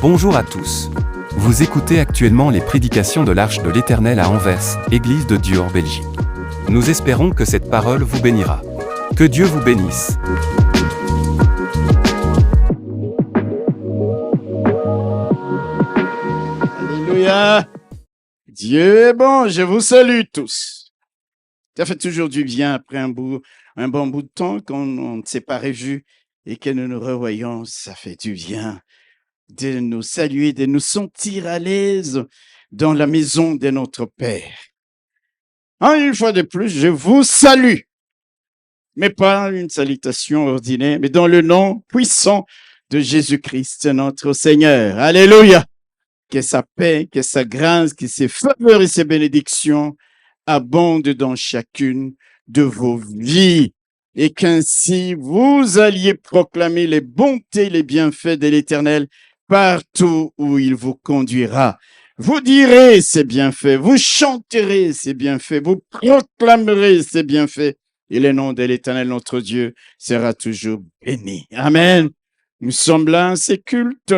Bonjour à tous. Vous écoutez actuellement les prédications de l'Arche de l'Éternel à Anvers, Église de Dieu en Belgique. Nous espérons que cette parole vous bénira. Que Dieu vous bénisse. Alléluia. Dieu est bon, je vous salue tous. Ça fait toujours du bien après un bon bout de temps qu'on ne s'est pas revus et que nous nous revoyons. Ça fait du bien de nous saluer, de nous sentir à l'aise dans la maison de notre Père. Une fois de plus, je vous salue. Mais pas une salutation ordinaire, mais dans le nom puissant de Jésus-Christ, notre Seigneur. Alléluia. Que sa paix, que sa grâce, que ses faveurs et ses bénédictions abondent dans chacune de vos vies. Et qu'ainsi vous alliez proclamer les bontés, les bienfaits de l'Éternel partout où il vous conduira. Vous direz ses bienfaits, vous chanterez ses bienfaits, vous proclamerez ses bienfaits. Et le nom de l'Éternel, notre Dieu, sera toujours béni. Amen. Nous sommes là à ces cultes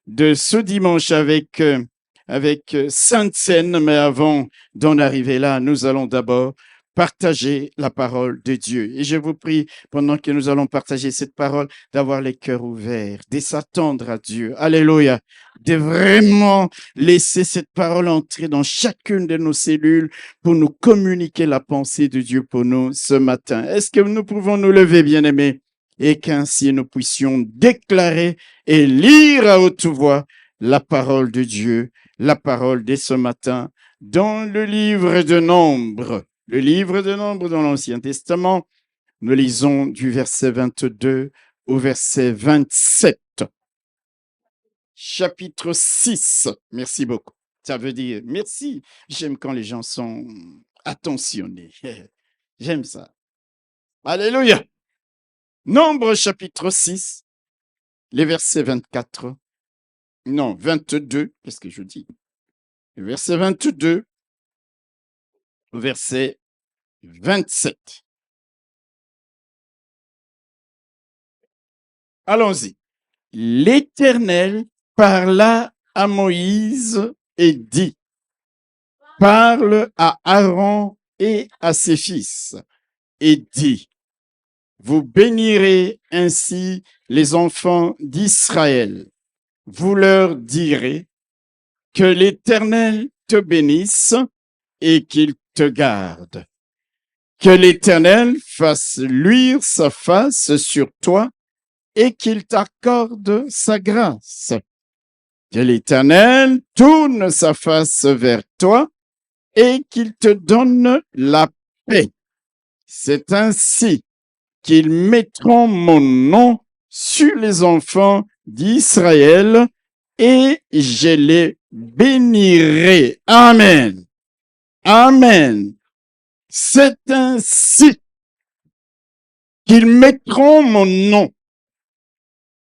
de ce dimanche avec Sainte Seine, mais avant d'en arriver là, nous allons d'abord partager la parole de Dieu. Et je vous prie, pendant que nous allons partager cette parole, d'avoir les cœurs ouverts, de s'attendre à Dieu. Alléluia. De vraiment laisser cette parole entrer dans chacune de nos cellules pour nous communiquer la pensée de Dieu pour nous ce matin. Est-ce que nous pouvons nous lever, bien-aimés, et qu'ainsi nous puissions déclarer et lire à haute voix la parole de Dieu, la parole de ce matin, dans le livre de Nombres. Le livre de Nombres dans l'Ancien Testament, nous lisons du verset 22 au verset 27. Chapitre 6. Merci beaucoup. Ça veut dire merci. J'aime quand les gens sont attentionnés. J'aime ça. Alléluia. Nombre chapitre 6, les versets 24. Non, 22. Qu'est-ce que je dis? Le verset 22 au verset 27. Allons-y. L'Éternel parla à Moïse et dit, parle à Aaron et à ses fils et dit, vous bénirez ainsi les enfants d'Israël. Vous leur direz que l'Éternel te bénisse et qu'il te garde. Que l'Éternel fasse luire sa face sur toi et qu'il t'accorde sa grâce. Que l'Éternel tourne sa face vers toi et qu'il te donne la paix. C'est ainsi qu'ils mettront mon nom sur les enfants d'Israël et je les bénirai. Amen. Amen. C'est ainsi qu'ils mettront mon nom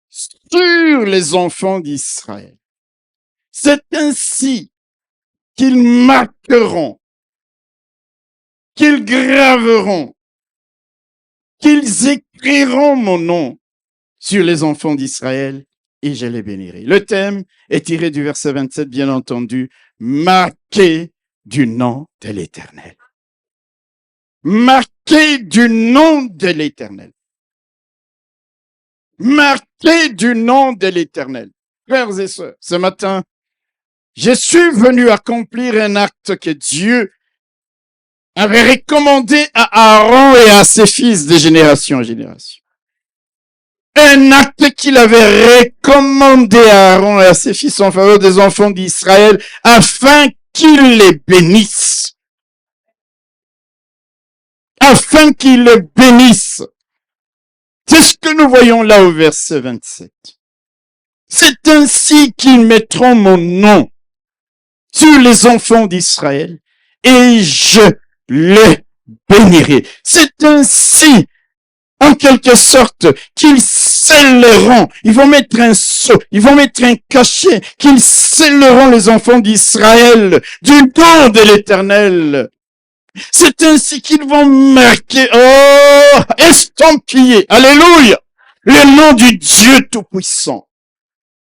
sur les enfants d'Israël. C'est ainsi qu'ils marqueront, qu'ils graveront, qu'ils écriront mon nom sur les enfants d'Israël et je les bénirai. Le thème est tiré du verset 27, bien entendu, marqué du nom de l'Éternel. Marqué du nom de l'Éternel. Marqué du nom de l'Éternel. Frères et sœurs, ce matin, je suis venu accomplir un acte que Dieu avait recommandé à Aaron et à ses fils de génération en génération. Un acte qu'il avait recommandé à Aaron et à ses fils en faveur des enfants d'Israël afin qu'ils les bénissent. Afin qu'ils les bénissent. C'est ce que nous voyons là au verset 27. C'est ainsi qu'ils mettront mon nom sur les enfants d'Israël et je les bénirai. C'est ainsi, en quelque sorte, qu'ils scelleront. Ils vont mettre un sceau, ils vont mettre un cachet, qu'ils scelleront les enfants d'Israël du nom de l'Éternel. C'est ainsi qu'ils vont marquer, estampiller, alléluia, le nom du Dieu Tout-Puissant.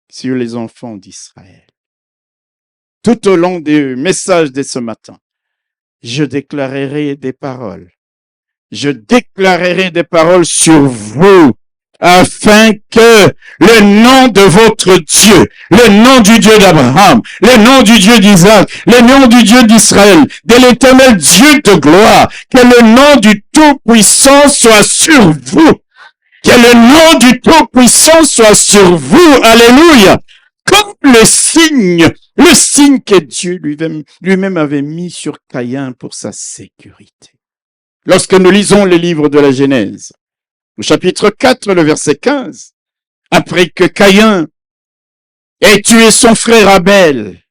sur les enfants d'Israël. Tout au long du message de ce matin, je déclarerai des paroles. Je déclarerai des paroles sur vous, afin que le nom de votre Dieu, le nom du Dieu d'Abraham, le nom du Dieu d'Isaac, le nom du Dieu d'Israël, de l'Éternel Dieu de gloire, que le nom du Tout-Puissant soit sur vous. Que le nom du Tout-Puissant soit sur vous. Alléluia. Comme le signe que Dieu lui-même avait mis sur Caïn pour sa sécurité. Lorsque nous lisons le livre de la Genèse, au chapitre 4, le verset 15, après que Caïn ait tué son frère Abel,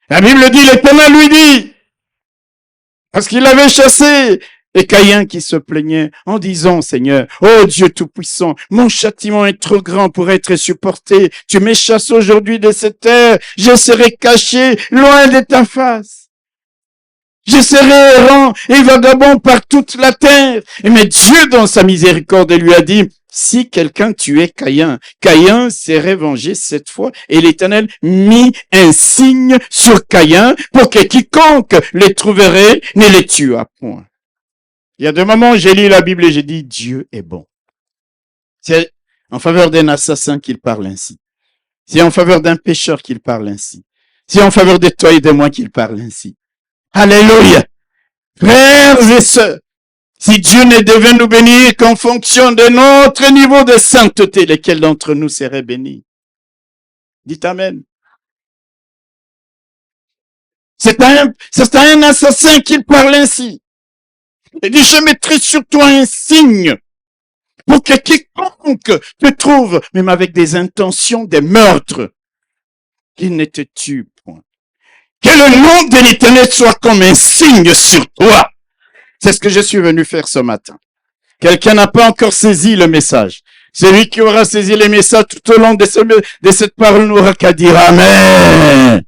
la Bible dit, l'Éternel lui dit, parce qu'il l'avait chassé, et Caïn qui se plaignait en disant, Seigneur, ô Dieu Tout-Puissant, mon châtiment est trop grand pour être supporté. Tu m'échasses aujourd'hui de cette terre, je serai caché loin de ta face. Je serai errant et vagabond par toute la terre. Mais Dieu, dans sa miséricorde, lui a dit, si quelqu'un tuait Caïn, Caïn serait vengé cette fois. Et l'Éternel mit un signe sur Caïn pour que quiconque les trouverait ne les tuât point. Il y a des moments où j'ai lu la Bible et j'ai dit, Dieu est bon. C'est en faveur d'un assassin qu'il parle ainsi. C'est en faveur d'un pécheur qu'il parle ainsi. C'est en faveur de toi et de moi qu'il parle ainsi. Alléluia. Frères et sœurs, si Dieu ne devait nous bénir qu'en fonction de notre niveau de sainteté, lesquels d'entre nous seraient bénis? Dites Amen. C'est à un assassin qu'il parle ainsi. Il dit, je mettrai sur toi un signe pour que quiconque te trouve, même avec des intentions de meurtre, qu'il ne te tue point. Que le nom de l'Éternel soit comme un signe sur toi. C'est ce que je suis venu faire ce matin. Quelqu'un n'a pas encore saisi le message. Celui qui aura saisi le message tout au long de cette parole n'aura qu'à dire Amen.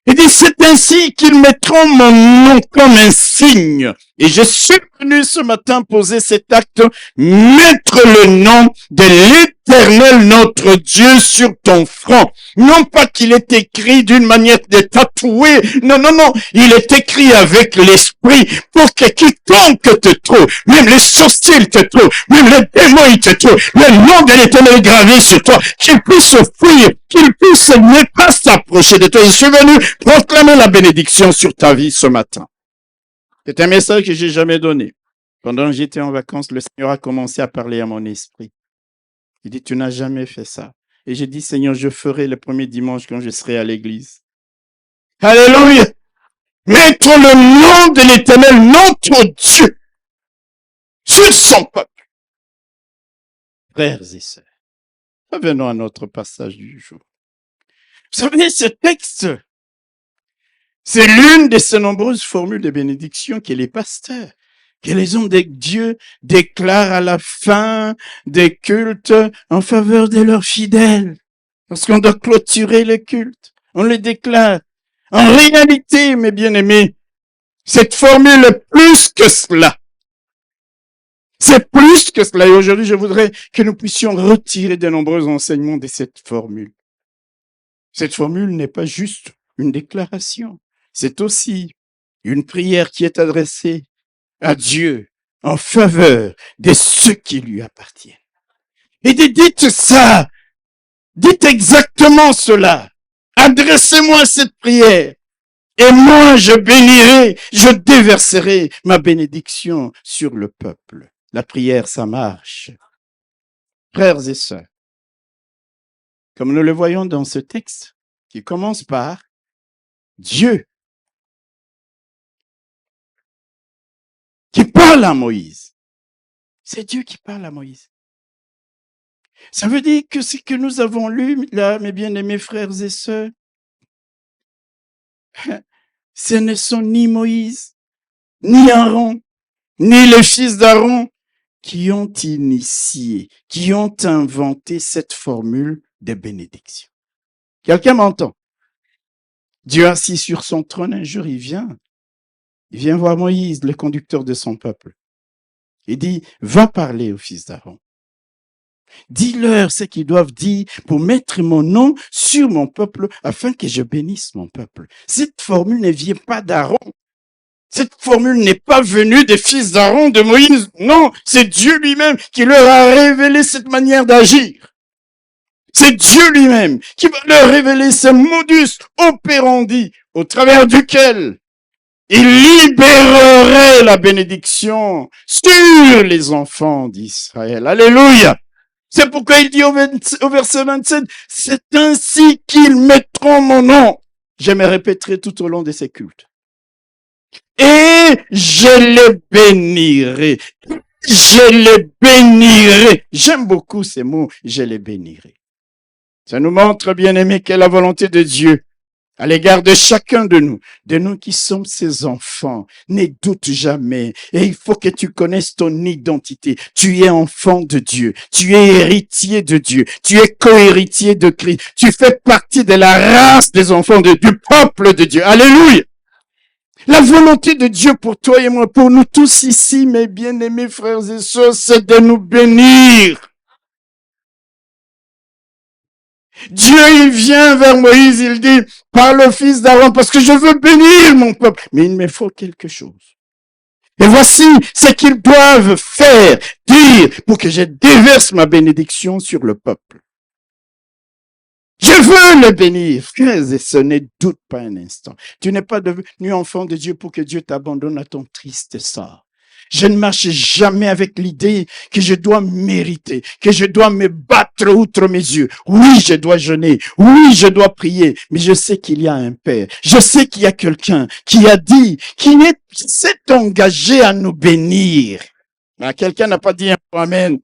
Il dit, c'est ainsi qu'ils mettront mon nom comme un signe. Et je suis venu ce matin poser cet acte, mettre le nom de l'Éternel notre Dieu sur ton front. Non pas qu'il est écrit d'une manière de tatouer. Non, non, non. Il est écrit avec l'esprit pour que quiconque te trouve, même les sourcils te trouvent, même les démons ils te trouvent, le nom de l'Éternel est gravé sur toi, qu'il puisse fuir, qu'il puisse ne pas s'approcher de toi. Je suis venu proclamer la bénédiction sur ta vie ce matin. C'est un message que j'ai jamais donné. Pendant que j'étais en vacances, le Seigneur a commencé à parler à mon esprit. Il dit, tu n'as jamais fait ça. Et j'ai dit, Seigneur, je ferai le premier dimanche quand je serai à l'église. Alléluia! Mettre le nom de l'Éternel, notre Dieu, sur son peuple. Frères et sœurs, revenons à notre passage du jour. Vous savez, ce texte, c'est l'une de ces nombreuses formules de bénédiction que les pasteurs, que les hommes de Dieu déclarent à la fin des cultes en faveur de leurs fidèles. Lorsqu'on doit clôturer le culte, on le déclare. En réalité, mes bien-aimés, cette formule est plus que cela. C'est plus que cela. Et aujourd'hui, je voudrais que nous puissions retirer de nombreux enseignements de cette formule. Cette formule n'est pas juste une déclaration. C'est aussi une prière qui est adressée à Dieu en faveur de ceux qui lui appartiennent. Et dites ça. Dites exactement cela. Adressez-moi cette prière. Et moi, je bénirai, je déverserai ma bénédiction sur le peuple. La prière, ça marche. Frères et sœurs, comme nous le voyons dans ce texte, qui commence par Dieu, qui parle à Moïse. C'est Dieu qui parle à Moïse. Ça veut dire que ce que nous avons lu là, mes bien-aimés frères et sœurs, ce ne sont ni Moïse, ni Aaron, ni les fils d'Aaron qui ont initié, qui ont inventé cette formule de bénédiction. Quelqu'un m'entend? Dieu assis sur son trône, un jour, il vient voir Moïse, le conducteur de son peuple. Il dit, va parler aux fils d'Aaron. Dis-leur ce qu'ils doivent dire pour mettre mon nom sur mon peuple afin que je bénisse mon peuple. Cette formule ne vient pas d'Aaron. Cette formule n'est pas venue des fils d'Aaron, de Moïse. Non, c'est Dieu lui-même qui leur a révélé cette manière d'agir. C'est Dieu lui-même qui va leur révéler ce modus operandi au travers duquel il libérerait la bénédiction sur les enfants d'Israël. Alléluia! C'est pourquoi il dit au verset 27, c'est ainsi qu'ils mettront mon nom. Je me répéterai tout au long de ces cultes. Et je les bénirai. Je les bénirai. J'aime beaucoup ces mots, je les bénirai. Ça nous montre, bien aimé, quelle est la volonté de Dieu à l'égard de chacun de nous qui sommes ses enfants. Ne doute jamais. Et il faut que tu connaisses ton identité. Tu es enfant de Dieu. Tu es héritier de Dieu. Tu es co-héritier de Christ. Tu fais partie de la race des enfants du peuple de Dieu. Alléluia! La volonté de Dieu pour toi et moi, pour nous tous ici, mes bien-aimés frères et sœurs, c'est de nous bénir. Dieu, il vient vers Moïse, il dit, par le fils d'Aaron, parce que je veux bénir mon peuple. Mais il me faut quelque chose. Et voici ce qu'ils doivent faire, dire, pour que je déverse ma bénédiction sur le peuple. Je veux le bénir. Frères et sœurs, ne doute pas un instant. Tu n'es pas devenu enfant de Dieu pour que Dieu t'abandonne à ton triste sort. Je ne marche jamais avec l'idée que je dois mériter, que je dois me battre outre mes yeux. Oui, je dois jeûner. Oui, je dois prier. Mais je sais qu'il y a un Père. Je sais qu'il y a quelqu'un qui a dit, qui s'est engagé à nous bénir. Ah, quelqu'un n'a pas dit un amen.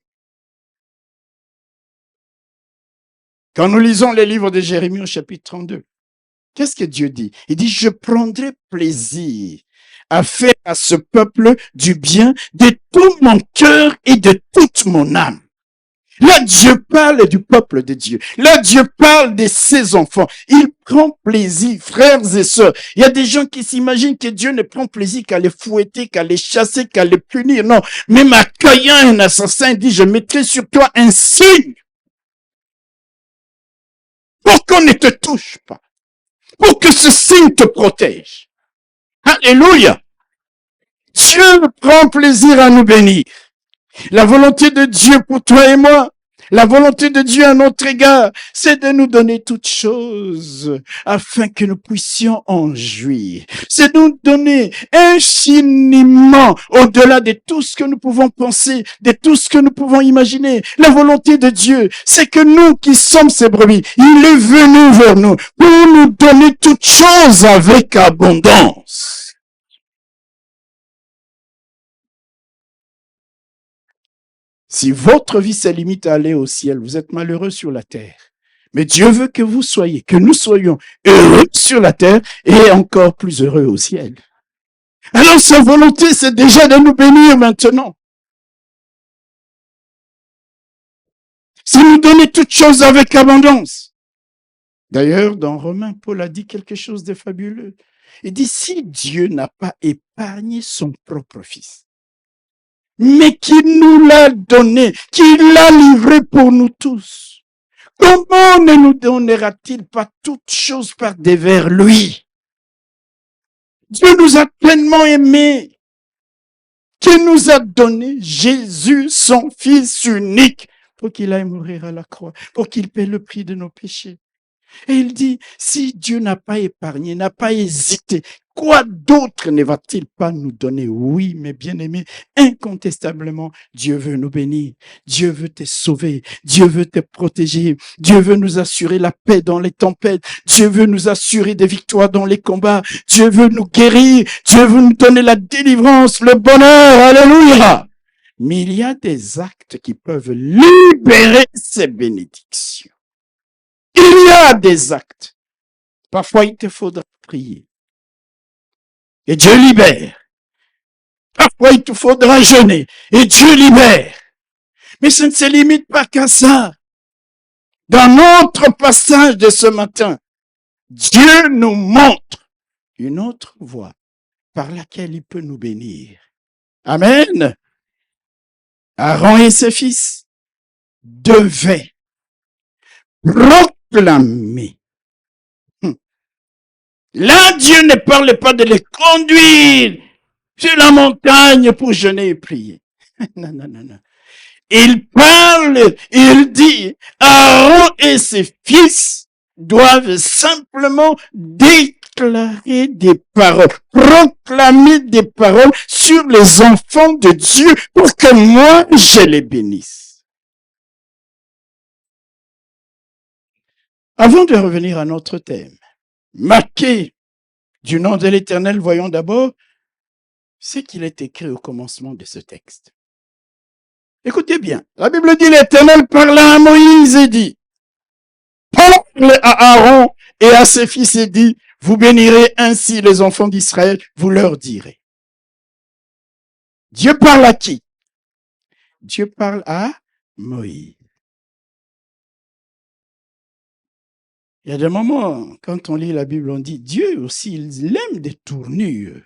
Quand nous lisons les livres de Jérémie au chapitre 32, qu'est-ce que Dieu dit? Il dit, je prendrai plaisir à faire à ce peuple du bien de tout mon cœur et de toute mon âme. Là, Dieu parle du peuple de Dieu. Là, Dieu parle de ses enfants. Il prend plaisir, frères et sœurs. Il y a des gens qui s'imaginent que Dieu ne prend plaisir qu'à les fouetter, qu'à les chasser, qu'à les punir. Non, même accueillant un assassin, il dit, je mettrai sur toi un signe pour qu'on ne te touche pas, pour que ce signe te protège. Alléluia! Dieu prend plaisir à nous bénir. La volonté de Dieu pour toi et moi, la volonté de Dieu à notre égard, c'est de nous donner toutes choses afin que nous puissions en jouir. C'est de nous donner infiniment au-delà de tout ce que nous pouvons penser, de tout ce que nous pouvons imaginer. La volonté de Dieu, c'est que nous qui sommes ses brebis, il est venu vers nous pour nous donner toutes choses avec abondance. Si votre vie se limite à aller au ciel, vous êtes malheureux sur la terre. Mais Dieu veut que nous soyons heureux sur la terre et encore plus heureux au ciel. Alors sa volonté, c'est déjà de nous bénir maintenant. C'est nous donner toutes choses avec abondance. D'ailleurs, dans Romains, Paul a dit quelque chose de fabuleux. Il dit, si Dieu n'a pas épargné son propre fils, mais qu'il nous l'a donné, qu'il l'a livré pour nous tous, comment ne nous donnera-t-il pas toutes choses par devers lui? Dieu nous a tellement aimés qu'il nous a donné Jésus, son Fils unique, pour qu'il aille mourir à la croix, pour qu'il paie le prix de nos péchés. Et il dit, si Dieu n'a pas épargné, n'a pas hésité, quoi d'autre ne va-t-il pas nous donner? Oui, mes bien-aimés, incontestablement, Dieu veut nous bénir. Dieu veut te sauver. Dieu veut te protéger. Dieu veut nous assurer la paix dans les tempêtes. Dieu veut nous assurer des victoires dans les combats. Dieu veut nous guérir. Dieu veut nous donner la délivrance, le bonheur. Alléluia! Mais il y a des actes qui peuvent libérer ces bénédictions. Il y a des actes. Parfois, il te faudra prier. Et Dieu libère. Parfois, il te faudra jeûner. Et Dieu libère. Mais ça ne se limite pas qu'à ça. Dans notre passage de ce matin, Dieu nous montre une autre voie par laquelle il peut nous bénir. Amen. Aaron et ses fils devait proclamer. Là, Dieu ne parle pas de les conduire sur la montagne pour jeûner et prier. Non, non, non, non. Il parle, il dit, Aaron et ses fils doivent simplement déclarer des paroles, proclamer des paroles sur les enfants de Dieu pour que moi, je les bénisse. Avant de revenir à notre thème, marqué du nom de l'Éternel, voyons d'abord ce qu'il est écrit au commencement de ce texte. Écoutez bien, la Bible dit l'Éternel parla à Moïse et dit, parle à Aaron et à ses fils et dit, vous bénirez ainsi les enfants d'Israël, vous leur direz. Dieu parle à qui? Dieu parle à Moïse. Il y a des moments, quand on lit la Bible, on dit, Dieu aussi, il aime des tournures.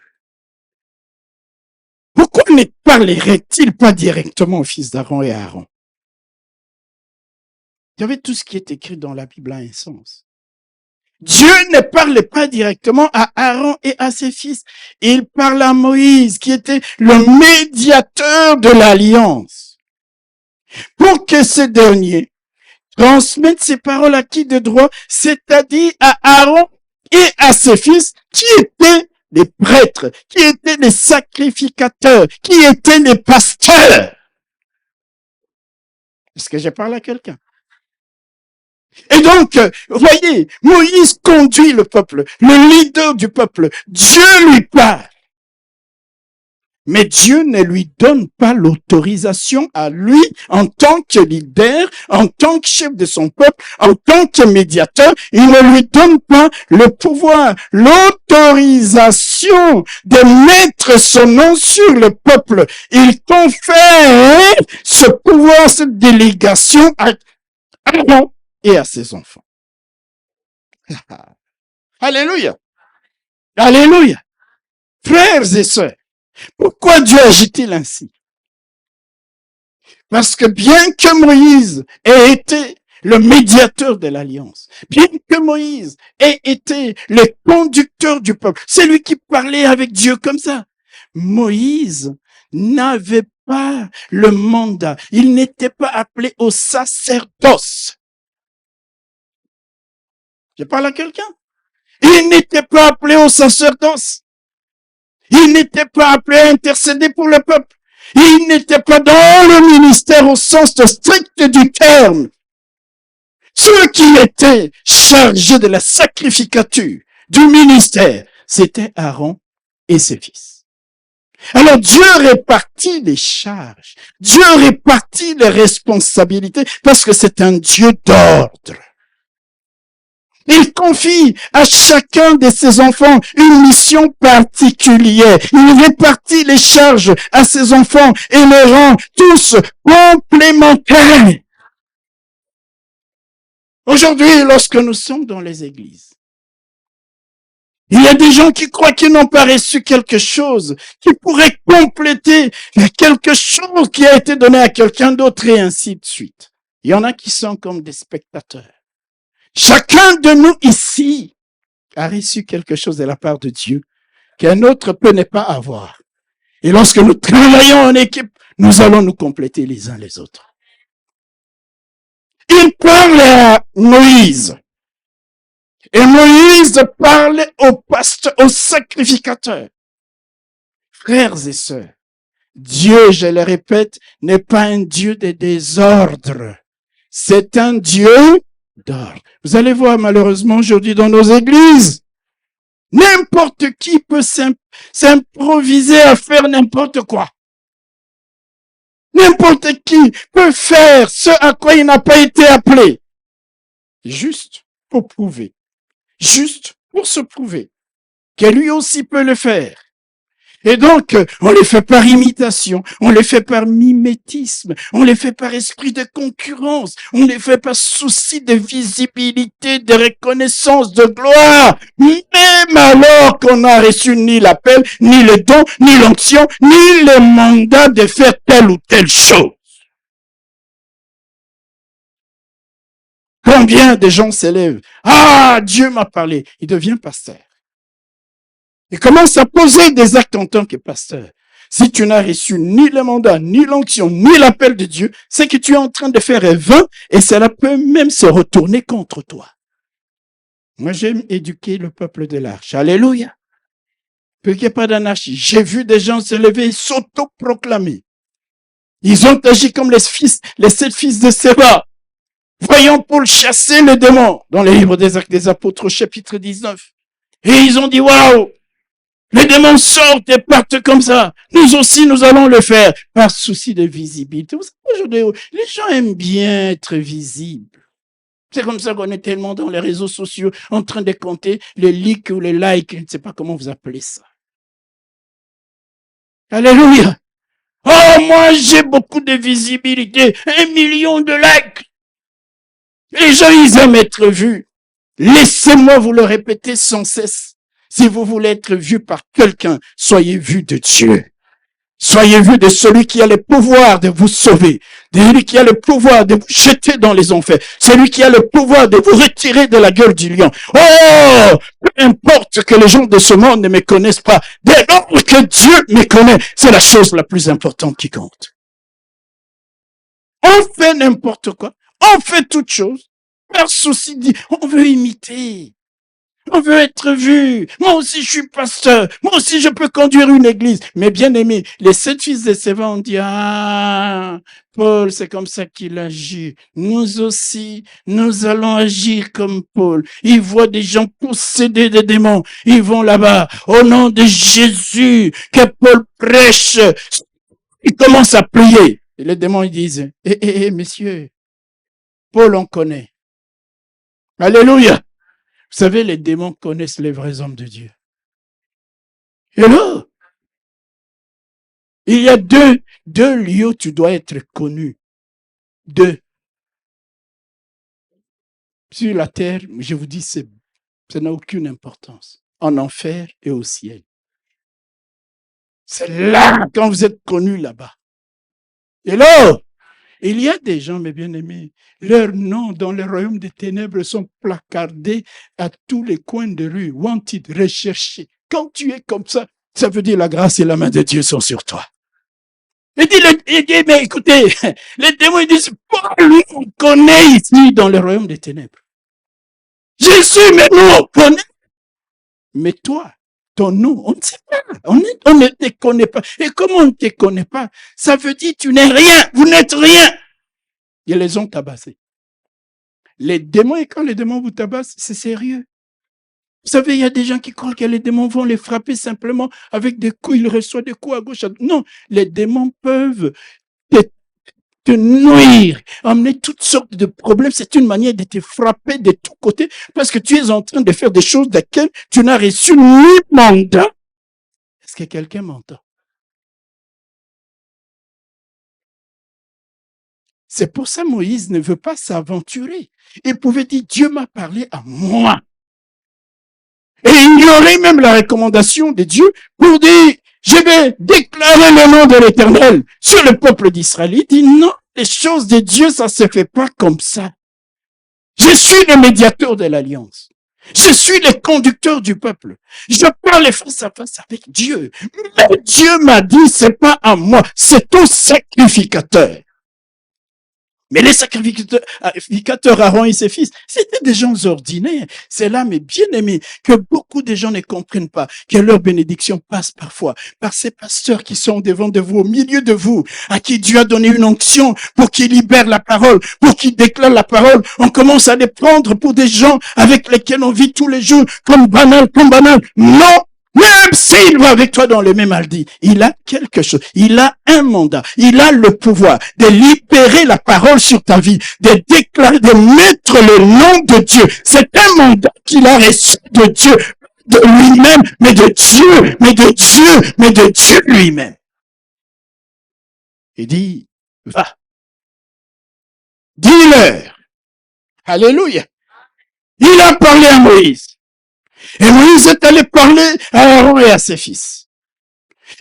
Pourquoi ne parlerait-il pas directement aux fils d'Aaron et à Aaron? Vous savez, tout ce qui est écrit dans la Bible a un sens. Dieu ne parle pas directement à Aaron et à ses fils. Il parle à Moïse, qui était le médiateur de l'alliance. Pour que ce dernier transmette ses paroles à qui de droit, c'est-à-dire à Aaron et à ses fils, qui étaient les prêtres, qui étaient les sacrificateurs, qui étaient les pasteurs. Est-ce que je parle à quelqu'un? Et donc, voyez, Moïse conduit le peuple, le leader du peuple. Dieu lui parle. Mais Dieu ne lui donne pas l'autorisation à lui, en tant que leader, en tant que chef de son peuple, en tant que médiateur. Il ne lui donne pas le pouvoir, l'autorisation de mettre son nom sur le peuple. Il confère ce pouvoir, cette délégation à Aaron et à ses enfants. Alléluia. Alléluia. Frères et sœurs, pourquoi Dieu agit-il ainsi? Parce que bien que Moïse ait été le médiateur de l'alliance, bien que Moïse ait été le conducteur du peuple, c'est lui qui parlait avec Dieu comme ça. Moïse n'avait pas le mandat, il n'était pas appelé au sacerdoce. Je parle à quelqu'un? Il n'était pas appelé au sacerdoce. Il n'était pas appelé à intercéder pour le peuple. Il n'était pas dans le ministère au sens strict du terme. Ceux qui étaient chargés de la sacrificature du ministère, c'était Aaron et ses fils. Alors Dieu répartit les charges. Dieu répartit les responsabilités parce que c'est un Dieu d'ordre. Il confie à chacun de ses enfants une mission particulière. Il répartit les charges à ses enfants et les rend tous complémentaires. Aujourd'hui, lorsque nous sommes dans les églises, il y a des gens qui croient qu'ils n'ont pas reçu quelque chose, qui pourrait compléter quelque chose qui a été donné à quelqu'un d'autre et ainsi de suite. Il y en a qui sont comme des spectateurs. Chacun de nous ici a reçu quelque chose de la part de Dieu qu'un autre peut ne pas avoir. Et lorsque nous travaillons en équipe, nous allons nous compléter les uns les autres. Il parle à Moïse. Et Moïse parle au pasteur, au sacrificateur. Frères et sœurs, Dieu, je le répète, n'est pas un Dieu de désordre. C'est un Dieu d'ordre. Vous allez voir malheureusement aujourd'hui dans nos églises, n'importe qui peut s'improviser à faire n'importe quoi. N'importe qui peut faire ce à quoi il n'a pas été appelé. Juste pour prouver. Juste pour se prouver que lui aussi peut le faire. Et donc, on les fait par imitation, on les fait par mimétisme, on les fait par esprit de concurrence, on les fait par souci de visibilité, de reconnaissance, de gloire, même alors qu'on n'a reçu ni l'appel, ni le don, ni l'onction, ni le mandat de faire telle ou telle chose. Combien de gens s'élèvent? Ah, Dieu m'a parlé. Il devient pasteur. Il commence à poser des actes en tant que pasteur. Si tu n'as reçu ni le mandat, ni l'onction, ni l'appel de Dieu, c'est que tu es en train de faire est vain et cela peut même se retourner contre toi. Moi, j'aime éduquer le peuple de l'Arche. Alléluia. Pour qu'il n'y ait pas d'anarchie. J'ai vu des gens se lever et s'auto-proclamer. Ils ont agi comme les 7 fils de Séba. Voyons Paul chasser le démon dans les livres des Actes des Apôtres, chapitre 19. Et ils ont dit, waouh, les démons sortent et partent comme ça. Nous aussi, nous allons le faire par souci de visibilité. Vous savez, aujourd'hui, les gens aiment bien être visibles. C'est comme ça qu'on est tellement dans les réseaux sociaux en train de compter les likes ou les likes. Je ne sais pas comment vous appelez ça. Alléluia. Oh, moi, j'ai beaucoup de visibilité. 1 million de likes. Les gens, ils aiment être vus. Laissez-moi vous le répéter sans cesse. Si vous voulez être vu par quelqu'un, soyez vu de Dieu. Soyez vu de celui qui a le pouvoir de vous sauver, de celui qui a le pouvoir de vous jeter dans les enfers, celui qui a le pouvoir de vous retirer de la gueule du lion. Oh, peu importe que les gens de ce monde ne me connaissent pas, dès lors que Dieu me connaît, c'est la chose la plus importante qui compte. On fait n'importe quoi, on fait toute chose, par souci dit, on veut imiter. On veut être vu. Moi aussi, je suis pasteur. Moi aussi, je peux conduire une église. Mais bien aimé, les 7 fils de Séba ont dit, ah, Paul, c'est comme ça qu'il agit. Nous aussi, nous allons agir comme Paul. Ils voient des gens possédés de démons. Ils vont là-bas. Au nom de Jésus, que Paul prêche. Ils commencent à prier. Et les démons, ils disent, messieurs, Paul, on connaît. Alléluia. Vous savez, les démons connaissent les vrais hommes de Dieu. Et là, il y a deux lieux où tu dois être connu. 2. Sur la terre, je vous dis, ça n'a aucune importance. En enfer et au ciel. C'est là, quand vous êtes connu là-bas. Et là, il y a des gens, mes bien-aimés, leurs noms dans le royaume des ténèbres sont placardés à tous les coins de rue, wanted, recherchés. Quand tu es comme ça, ça veut dire la grâce et la main de Dieu sont sur toi. Il dit, mais écoutez, les démons, ils disent, Paul, lui, on connaît ici dans le royaume des ténèbres. Jésus, mais nous, on connaît. Mais toi, ton nom, on ne sait pas. On ne te connaît pas. Et comment on ne te connaît pas? Ça veut dire tu n'es rien. Vous n'êtes rien. Ils les ont tabassés. Les démons, et quand les démons vous tabassent, c'est sérieux. Vous savez, il y a des gens qui croient que les démons vont les frapper simplement avec des coups. Ils reçoivent des coups à gauche. Non, les démons peuvent te nuire, amener toutes sortes de problèmes. C'est une manière de te frapper de tous côtés parce que tu es en train de faire des choses desquelles tu n'as reçu ni mandat. Est-ce que quelqu'un m'entend? C'est pour ça que Moïse ne veut pas s'aventurer. Il pouvait dire, Dieu m'a parlé à moi. Et il y aurait même la recommandation de Dieu pour dire, je vais déclarer le nom de l'Éternel sur le peuple d'Israël. Il dit non, les choses de Dieu, ça se fait pas comme ça. Je suis le médiateur de l'alliance. Je suis le conducteur du peuple. Je parle face à face avec Dieu. Mais Dieu m'a dit, c'est pas à moi, c'est au sacrificateur. Mais les sacrificateurs Aaron et ses fils, c'était des gens ordinaires. C'est là, mes bien-aimés, que beaucoup de gens ne comprennent pas, que leur bénédiction passe parfois par ces pasteurs qui sont devant de vous, au milieu de vous, à qui Dieu a donné une onction pour qu'ils libèrent la parole, pour qu'ils déclarent la parole. On commence à les prendre pour des gens avec lesquels on vit tous les jours, comme banal. Non! Même s'il va avec toi dans le même hardi, il a quelque chose, il a un mandat, il a le pouvoir de libérer la parole sur ta vie, de déclarer, de mettre le nom de Dieu. C'est un mandat qu'il a reçu de Dieu, de lui-même, mais de Dieu lui-même. Il dit, va, dis-leur. Alléluia. Il a parlé à Moïse. Et Moïse est allé parler à Aaron et à ses fils.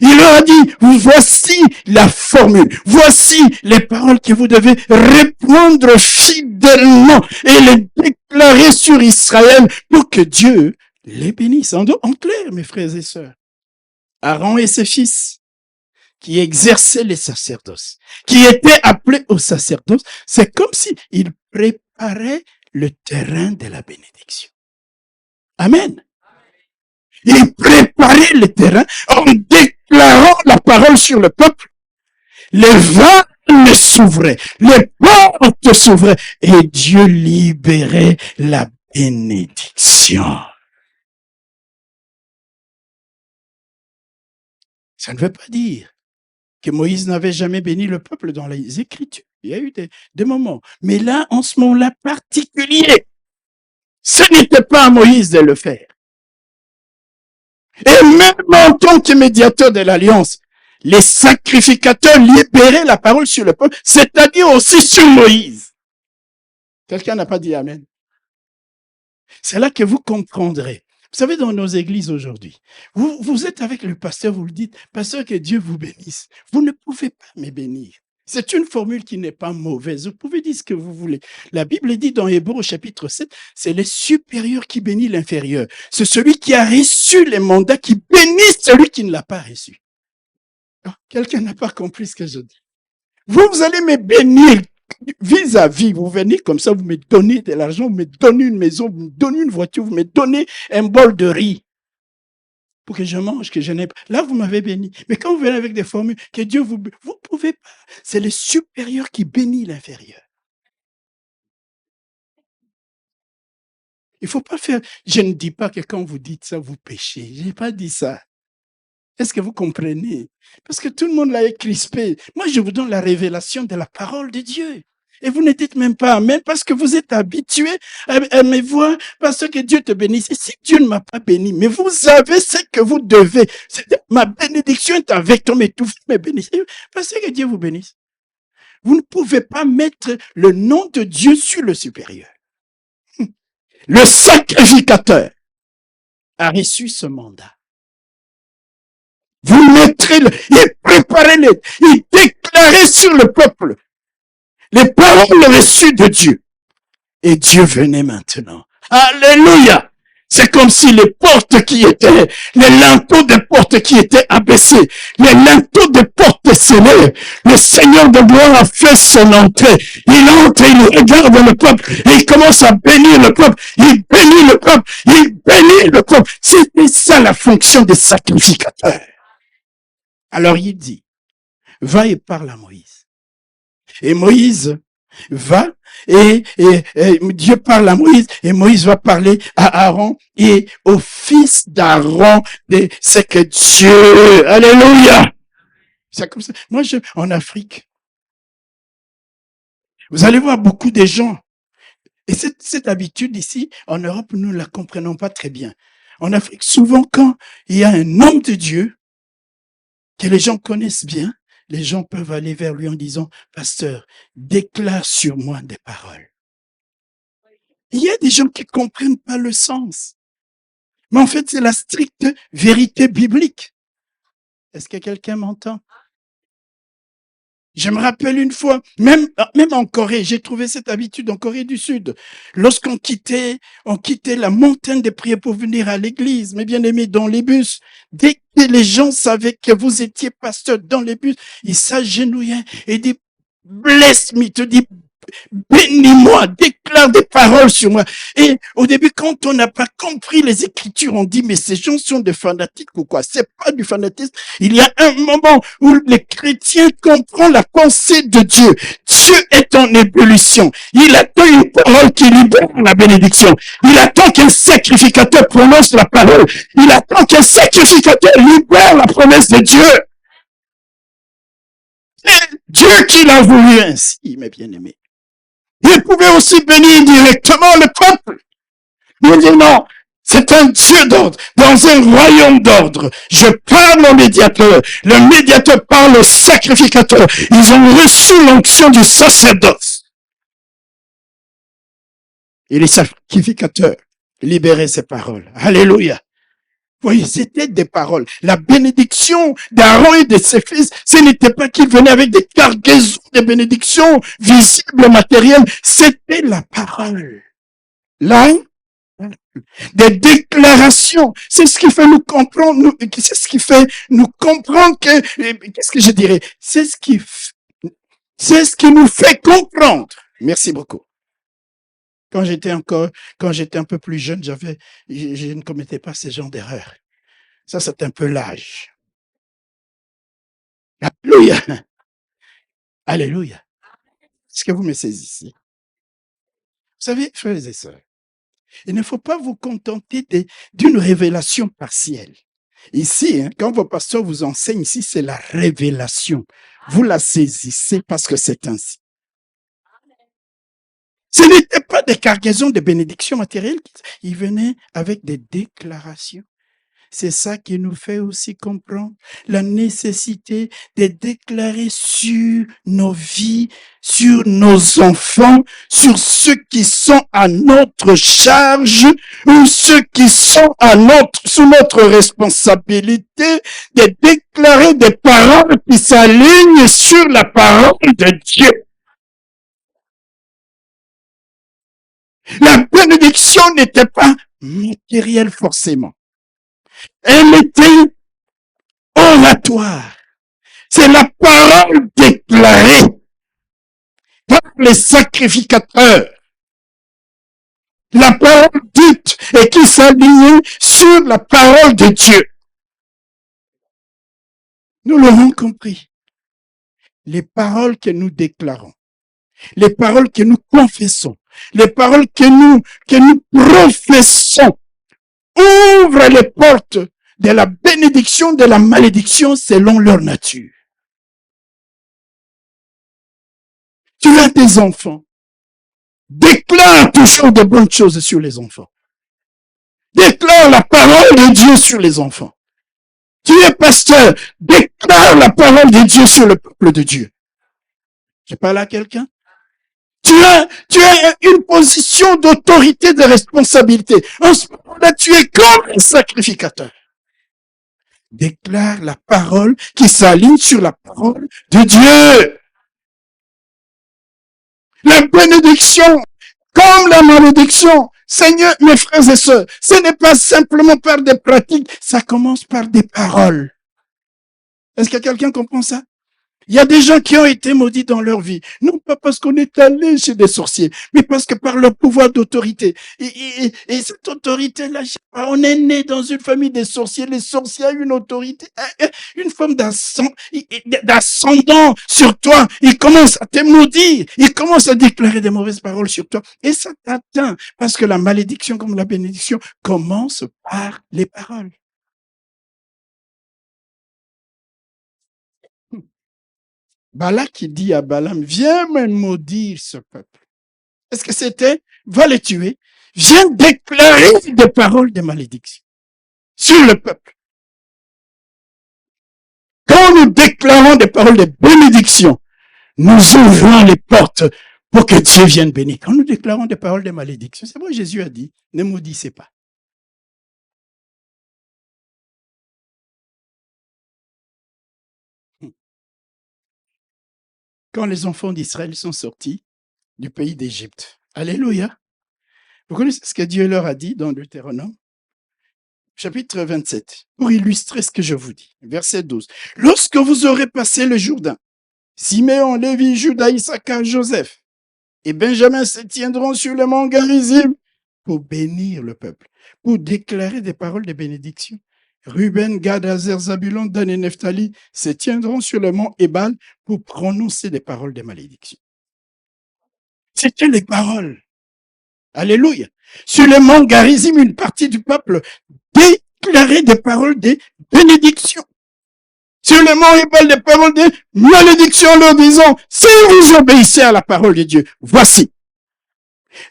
Il leur a dit, voici la formule, voici les paroles que vous devez répondre fidèlement et les déclarer sur Israël pour que Dieu les bénisse. En clair, mes frères et sœurs, Aaron et ses fils qui exerçaient les sacerdoces, qui étaient appelés au sacerdoce, c'est comme s'ils préparaient le terrain de la bénédiction. Amen. Ils préparaient le terrain en déclarant la parole sur le peuple. Les vannes s'ouvraient, les portes s'ouvraient et Dieu libérait la bénédiction. Ça ne veut pas dire que Moïse n'avait jamais béni le peuple dans les Écritures. Il y a eu des moments. Mais là, en ce moment-là particulier, ce n'était pas à Moïse de le faire. Et même en tant que médiateur de l'Alliance, les sacrificateurs libéraient la parole sur le peuple, c'est-à-dire aussi sur Moïse. Quelqu'un n'a pas dit Amen. C'est là que vous comprendrez. Vous savez, dans nos églises aujourd'hui, vous êtes avec le pasteur, vous le dites, pasteur, que Dieu vous bénisse. Vous ne pouvez pas me bénir. C'est une formule qui n'est pas mauvaise. Vous pouvez dire ce que vous voulez. La Bible dit dans Hébreux chapitre 7, c'est le supérieur qui bénit l'inférieur. C'est celui qui a reçu les mandats qui bénit celui qui ne l'a pas reçu. Quelqu'un n'a pas compris ce que je dis. Vous allez me bénir vis-à-vis. Vous venez comme ça, vous me donnez de l'argent, vous me donnez une maison, vous me donnez une voiture, vous me donnez un bol de riz pour que je mange, que je n'ai pas. Là, vous m'avez béni. Mais quand vous venez avec des formules, que Dieu vous pouvez pas. C'est le supérieur qui bénit l'inférieur. Il faut pas faire. Je ne dis pas que quand vous dites ça, vous péchez. Je n'ai pas dit ça. Est-ce que vous comprenez? Parce que tout le monde l'a crispé. Moi, je vous donne la révélation de la parole de Dieu. Et vous ne dites même pas Amen parce que vous êtes habitué à me voir parce que Dieu te bénisse. Et si Dieu ne m'a pas béni, mais vous savez ce que vous devez. Ma bénédiction est avec toi, mais tout me bénisse. Parce que Dieu vous bénisse. Vous ne pouvez pas mettre le nom de Dieu sur le supérieur. Le sacrificateur a reçu ce mandat. Vous mettrez, il préparait, il déclarait sur le peuple les paroles reçues de Dieu. Et Dieu venait maintenant. Alléluia! C'est comme si les portes qui étaient, les linteaux des portes qui étaient abaissés, les linteaux des portes scellés, le Seigneur de gloire a fait son entrée. Il entre, il regarde le peuple, et il commence à bénir le peuple. Il bénit le peuple, il bénit le peuple. C'était ça la fonction des sacrificateurs. Alors il dit, va et parle à Moïse. Et Moïse va et Dieu parle à Moïse et Moïse va parler à Aaron et au fils d'Aaron de ce que Dieu, alléluia. C'est comme ça. Moi, en Afrique, vous allez voir beaucoup de gens. Et cette habitude ici, en Europe, nous ne la comprenons pas très bien. En Afrique, souvent, quand il y a un homme de Dieu, que les gens connaissent bien, les gens peuvent aller vers lui en disant, pasteur, déclare sur moi des paroles. Il y a des gens qui ne comprennent pas le sens. Mais en fait, c'est la stricte vérité biblique. Est-ce que quelqu'un m'entend? Je me rappelle une fois, même en Corée, j'ai trouvé cette habitude en Corée du Sud. Lorsqu'on quittait la montagne de prière pour venir à l'église, mes bien-aimés, dans les bus, dès que les gens savaient que vous étiez pasteur dans les bus, ils s'agenouillaient et disaient, bless me, te dit, bénis-moi, déclare des paroles sur moi. Et au début, quand on n'a pas compris les Écritures, on dit, mais ces gens sont des fanatiques ou quoi? C'est pas du fanatisme. Il y a un moment où les chrétiens comprennent la pensée de Dieu. Dieu est en ébullition. Il attend une parole qui libère la bénédiction. Il attend qu'un sacrificateur prononce la parole. Il attend qu'un sacrificateur libère la promesse de Dieu. C'est Dieu qui l'a voulu ainsi, mes bien-aimés. Il pouvait aussi bénir directement le peuple. Il dit non, c'est un Dieu d'ordre, dans un royaume d'ordre. Je parle au médiateur, le médiateur parle au sacrificateur. Ils ont reçu l'onction du sacerdoce. Et les sacrificateurs libéraient ces paroles. Alléluia. Voyez, c'était des paroles. La bénédiction d'Aaron et de ses fils, ce n'était pas qu'ils venaient avec des cargaisons de bénédictions visibles, matérielles. C'était la parole. Là, des déclarations. C'est ce qui fait nous comprendre, c'est ce qui fait nous comprendre que, qu'est-ce que je dirais? C'est ce qui nous fait comprendre. Merci beaucoup. Quand j'étais un peu plus jeune, je ne commettais pas ce genre d'erreur. Ça, c'est un peu l'âge. Alléluia. Alléluia. Est-ce que vous me saisissez? Vous savez, frères et sœurs, il ne faut pas vous contenter d'une révélation partielle. Ici, quand vos pasteurs vous enseignent, ici, c'est la révélation. Vous la saisissez parce que c'est ainsi. Ce n'était pas des cargaisons de bénédictions matérielles. Ils venaient avec des déclarations. C'est ça qui nous fait aussi comprendre la nécessité de déclarer sur nos vies, sur nos enfants, sur ceux qui sont à notre charge ou ceux qui sont sous notre responsabilité, de déclarer des paroles qui s'alignent sur la parole de Dieu. La bénédiction n'était pas matérielle forcément. Elle était oratoire. C'est la parole déclarée par les sacrificateurs. La parole dite et qui s'alignait sur la parole de Dieu. Nous l'aurons compris. Les paroles que nous déclarons, les paroles que nous confessons, les paroles que nous professons ouvrent les portes de la bénédiction, de la malédiction selon leur nature. Tu as des enfants. Déclare toujours de bonnes choses sur les enfants. Déclare la parole de Dieu sur les enfants. Tu es pasteur. Déclare la parole de Dieu sur le peuple de Dieu. Je parle à quelqu'un? Tu as une position d'autorité, de responsabilité. En ce moment-là, tu es comme un sacrificateur. Déclare la parole qui s'aligne sur la parole de Dieu. La bénédiction, comme la malédiction, Seigneur, mes frères et sœurs, ce n'est pas simplement par des pratiques, ça commence par des paroles. Est-ce que quelqu'un comprend ça? Il y a des gens qui ont été maudits dans leur vie. Non pas parce qu'on est allé chez des sorciers, mais parce que par leur pouvoir d'autorité. Et cette autorité-là, je sais pas, on est né dans une famille des sorciers. Les sorciers ont une autorité, une forme d'ascendant sur toi. Ils commencent à te maudire. Ils commencent à déclarer des mauvaises paroles sur toi. Et ça t'atteint. Parce que la malédiction comme la bénédiction commence par les paroles. Balak qui dit à Balaam, viens me maudire ce peuple. Est-ce que c'était, va les tuer, viens déclarer des paroles de malédiction sur le peuple. Quand nous déclarons des paroles de bénédiction, nous ouvrons les portes pour que Dieu vienne bénir. Quand nous déclarons des paroles de malédiction, c'est moi Jésus a dit, ne maudissez pas. Quand les enfants d'Israël sont sortis du pays d'Égypte, alléluia, vous connaissez ce que Dieu leur a dit dans Deutéronome? Chapitre 27, pour illustrer ce que je vous dis. Verset 12. Lorsque vous aurez passé le Jourdain, Siméon, Lévi, Judas, Issachar, Joseph et Benjamin se tiendront sur le mont Garizim pour bénir le peuple, pour déclarer des paroles de bénédiction. Ruben, Gad, Azer, Zabulon, Dan et Nephtali se tiendront sur le mont Ébal pour prononcer des paroles de malédiction. C'était les paroles. Alléluia. Sur le mont Garizim, une partie du peuple déclarait des paroles de bénédiction. Sur le mont Ébal, des paroles de malédiction, leur disant, si vous obéissez à la parole de Dieu, voici.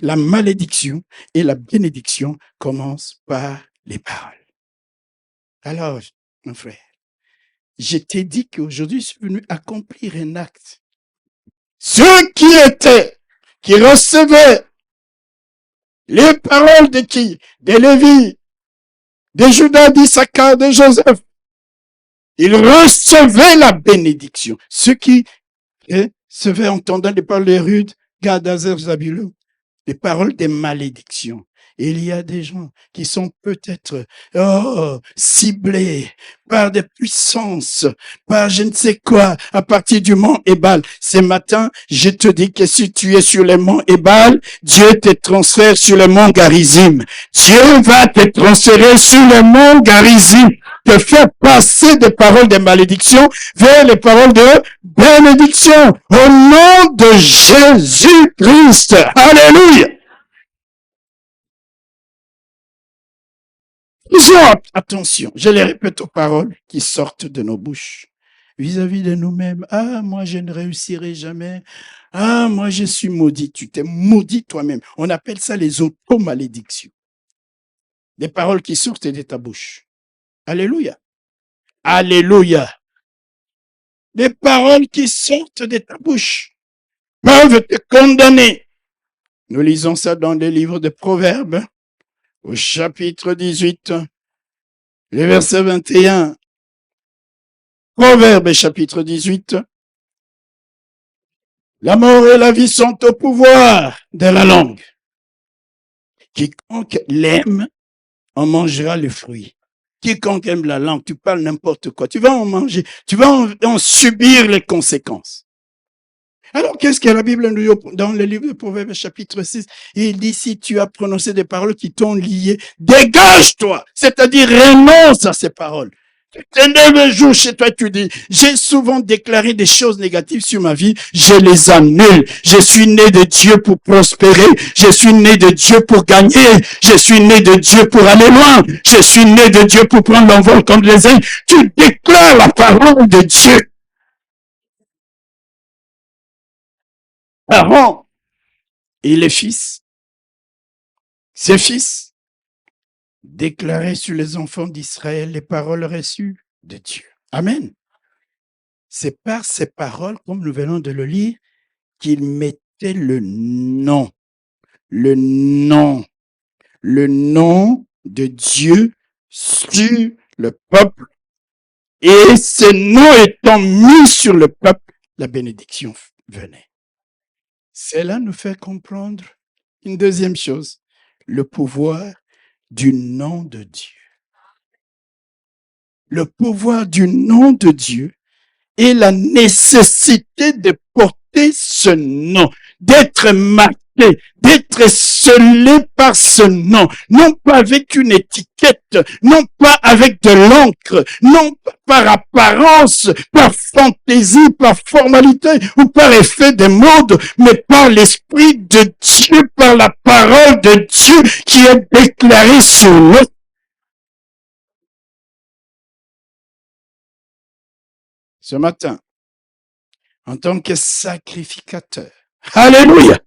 La malédiction et la bénédiction commencent par les paroles. Alors, mon frère, je t'ai dit qu'aujourd'hui, je suis venu accomplir un acte. Ceux qui recevaient les paroles de qui? De Lévi, de Judas, d'Issachar, de Joseph. Ils recevaient la bénédiction. Ceux qui recevaient, entendant les paroles de Ruth, Gad, Azer, Zabulon, les paroles des malédictions. Et il y a des gens qui sont peut-être ciblés par des puissances, par je ne sais quoi, à partir du mont Ébal. Ce matin, je te dis que si tu es sur le mont Ébal, Dieu te transfère sur le mont Garizim. Dieu va te transférer sur le mont Garizim, te faire passer des paroles de malédiction vers les paroles de bénédiction. Au nom de Jésus-Christ. Alléluia. Faisons attention, je les répète aux paroles qui sortent de nos bouches vis-à-vis de nous-mêmes. Ah, moi, je ne réussirai jamais. Ah, moi, je suis maudit. Tu t'es maudit toi-même. On appelle ça les automalédictions. Des paroles qui sortent de ta bouche. Alléluia. Alléluia. Des paroles qui sortent de ta bouche peuvent te condamner. Nous lisons ça dans les livres de Proverbes, au chapitre 18, le verset 21. Proverbes chapitre 18. La mort et la vie sont au pouvoir de la langue. Quiconque l'aime en mangera le fruit. Quiconque aime la langue, tu parles n'importe quoi, tu vas en manger, tu vas en subir les conséquences. Alors, qu'est-ce que la Bible nous dit dans le livre de Proverbes chapitre 6? Il dit, si tu as prononcé des paroles qui t'ont lié, dégage-toi, c'est-à-dire renonce à ces paroles. Tu te lèves un jour chez toi, tu dis, j'ai souvent déclaré des choses négatives sur ma vie, je les annule. Je suis né de Dieu pour prospérer, je suis né de Dieu pour gagner, je suis né de Dieu pour aller loin, je suis né de Dieu pour prendre l'envol comme les aigles. Tu déclares la parole de Dieu. Aaron et les fils, ses fils, déclaraient sur les enfants d'Israël les paroles reçues de Dieu. Amen. C'est par ces paroles, comme nous venons de le lire, qu'il mettait le nom de Dieu sur le peuple. Et ce nom étant mis sur le peuple, la bénédiction venait. Cela nous fait comprendre une deuxième chose, le pouvoir du nom de Dieu. Le pouvoir du nom de Dieu et la nécessité de porter ce nom, d'être marqué, d'être scellé par ce nom, non pas avec une étiquette, non pas avec de l'encre, non pas par apparence, par fantaisie, par formalité ou par effet de mode, mais par l'Esprit de Dieu, par la parole de Dieu qui est déclarée sur nous. Ce matin, en tant que sacrificateur, alléluia,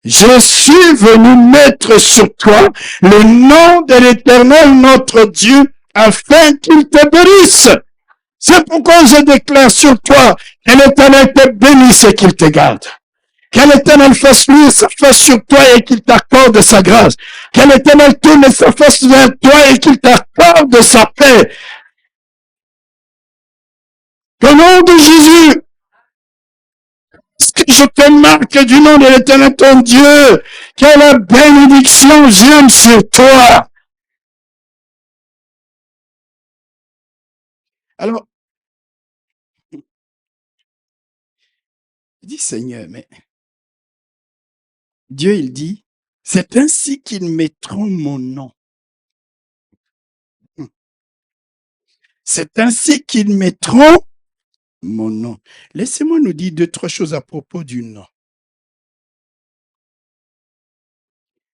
je suis venu mettre sur toi le nom de l'Éternel notre Dieu afin qu'il te bénisse. C'est pourquoi je déclare sur toi que l'Éternel te bénisse et qu'il te garde. Que l'Éternel fasse luire sa face sur toi et qu'il t'accorde sa grâce. Que l'Éternel tourne sa face vers toi et qu'il t'accorde sa paix. Au nom de Jésus, je te marque du nom de l'Éternel ton Dieu, que la bénédiction vienne sur toi. Alors, je dis Seigneur, mais Dieu, il dit, c'est ainsi qu'ils mettront mon nom. C'est ainsi qu'ils mettront mon nom. Laissez-moi nous dire 2-3 choses à propos du nom.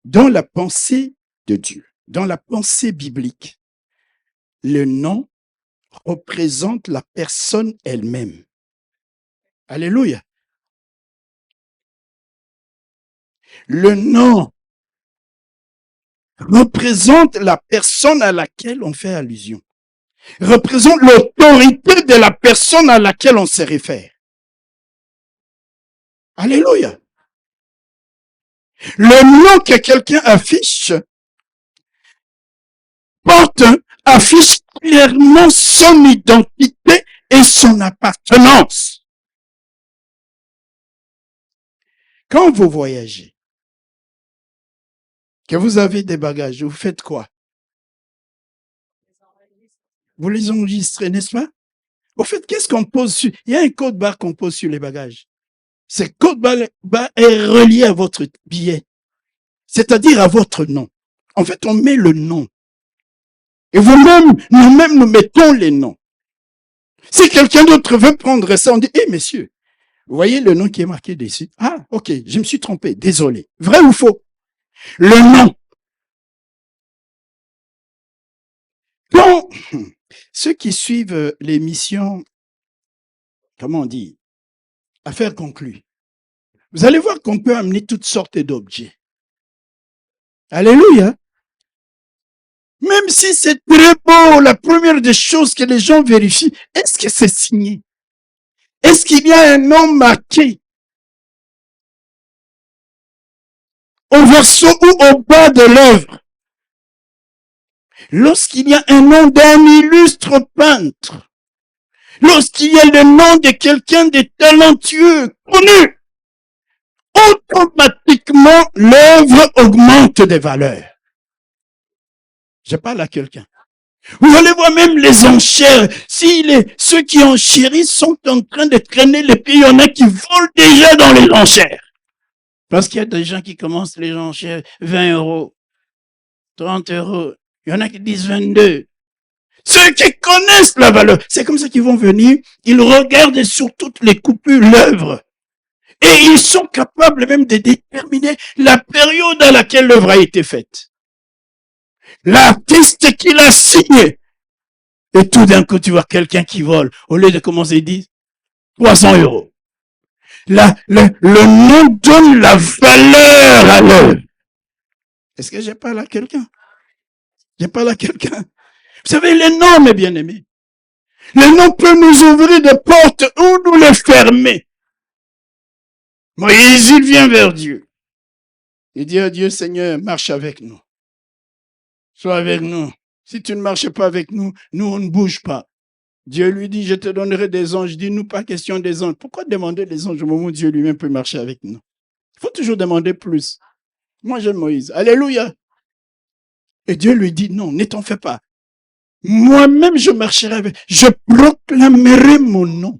Dans la pensée de Dieu, dans la pensée biblique, le nom représente la personne elle-même. Alléluia. Le nom représente la personne à laquelle on fait allusion. Représente l'autorité de la personne à laquelle on se réfère. Alléluia. Le nom que quelqu'un affiche porte affiche clairement son identité et son appartenance. Quand vous voyagez, que vous avez des bagages, vous faites quoi? Vous les enregistrez, n'est-ce pas? Au fait, qu'est-ce qu'on pose sur... Il y a un code barre qu'on pose sur les bagages. Ce code barre est relié à votre billet, c'est-à-dire à votre nom. En fait, on met le nom. Et vous-même, nous mettons les noms. Si quelqu'un d'autre veut prendre ça, on dit, hé, messieurs, vous voyez le nom qui est marqué dessus? Ah, ok, je me suis trompé, désolé. Vrai ou faux? Le nom. Quand ceux qui suivent l'émission, comment on dit, affaires conclues, vous allez voir qu'on peut amener toutes sortes d'objets. Alléluia. Même si c'est très beau, la première des choses que les gens vérifient, est-ce que c'est signé? Est-ce qu'il y a un nom marqué au verso ou au bas de l'œuvre? Lorsqu'il y a un nom d'un illustre peintre, lorsqu'il y a le nom de quelqu'un de talentueux, connu, automatiquement, l'œuvre augmente de valeur. Je parle à quelqu'un. Vous allez voir même les enchères. Si ceux qui enchérissent sont en train de traîner les pieds, il y en a qui volent déjà dans les enchères. Parce qu'il y a des gens qui commencent les enchères 20 €, 30 €. Il y en a qui disent 22. Ceux qui connaissent la valeur, c'est comme ça qu'ils vont venir. Ils regardent sur toutes les coupures l'œuvre. Et ils sont capables même de déterminer la période à laquelle l'œuvre a été faite. L'artiste qui l'a signé. Et tout d'un coup, tu vois quelqu'un qui vole. Au lieu de commencer, il dit 300 €. Le nom donne la valeur à l'œuvre. Est-ce que j'ai parlé à quelqu'un? J'ai parlé à quelqu'un. Vous savez, les noms, mes bien-aimés. Les noms peuvent nous ouvrir des portes ou nous les fermer. Moïse, il vient vers Dieu. Il dit à Dieu, Seigneur, marche avec nous. Sois avec nous. Si tu ne marches pas avec nous, nous, on ne bouge pas. Dieu lui dit, je te donnerai des anges. Dis-nous pas question des anges. Pourquoi demander des anges au moment où Dieu lui-même peut marcher avec nous? Il faut toujours demander plus. Moi, j'aime Moïse. Alléluia. Et Dieu lui dit, non, ne t'en fais pas. Moi-même, je marcherai avec. Je proclamerai mon nom.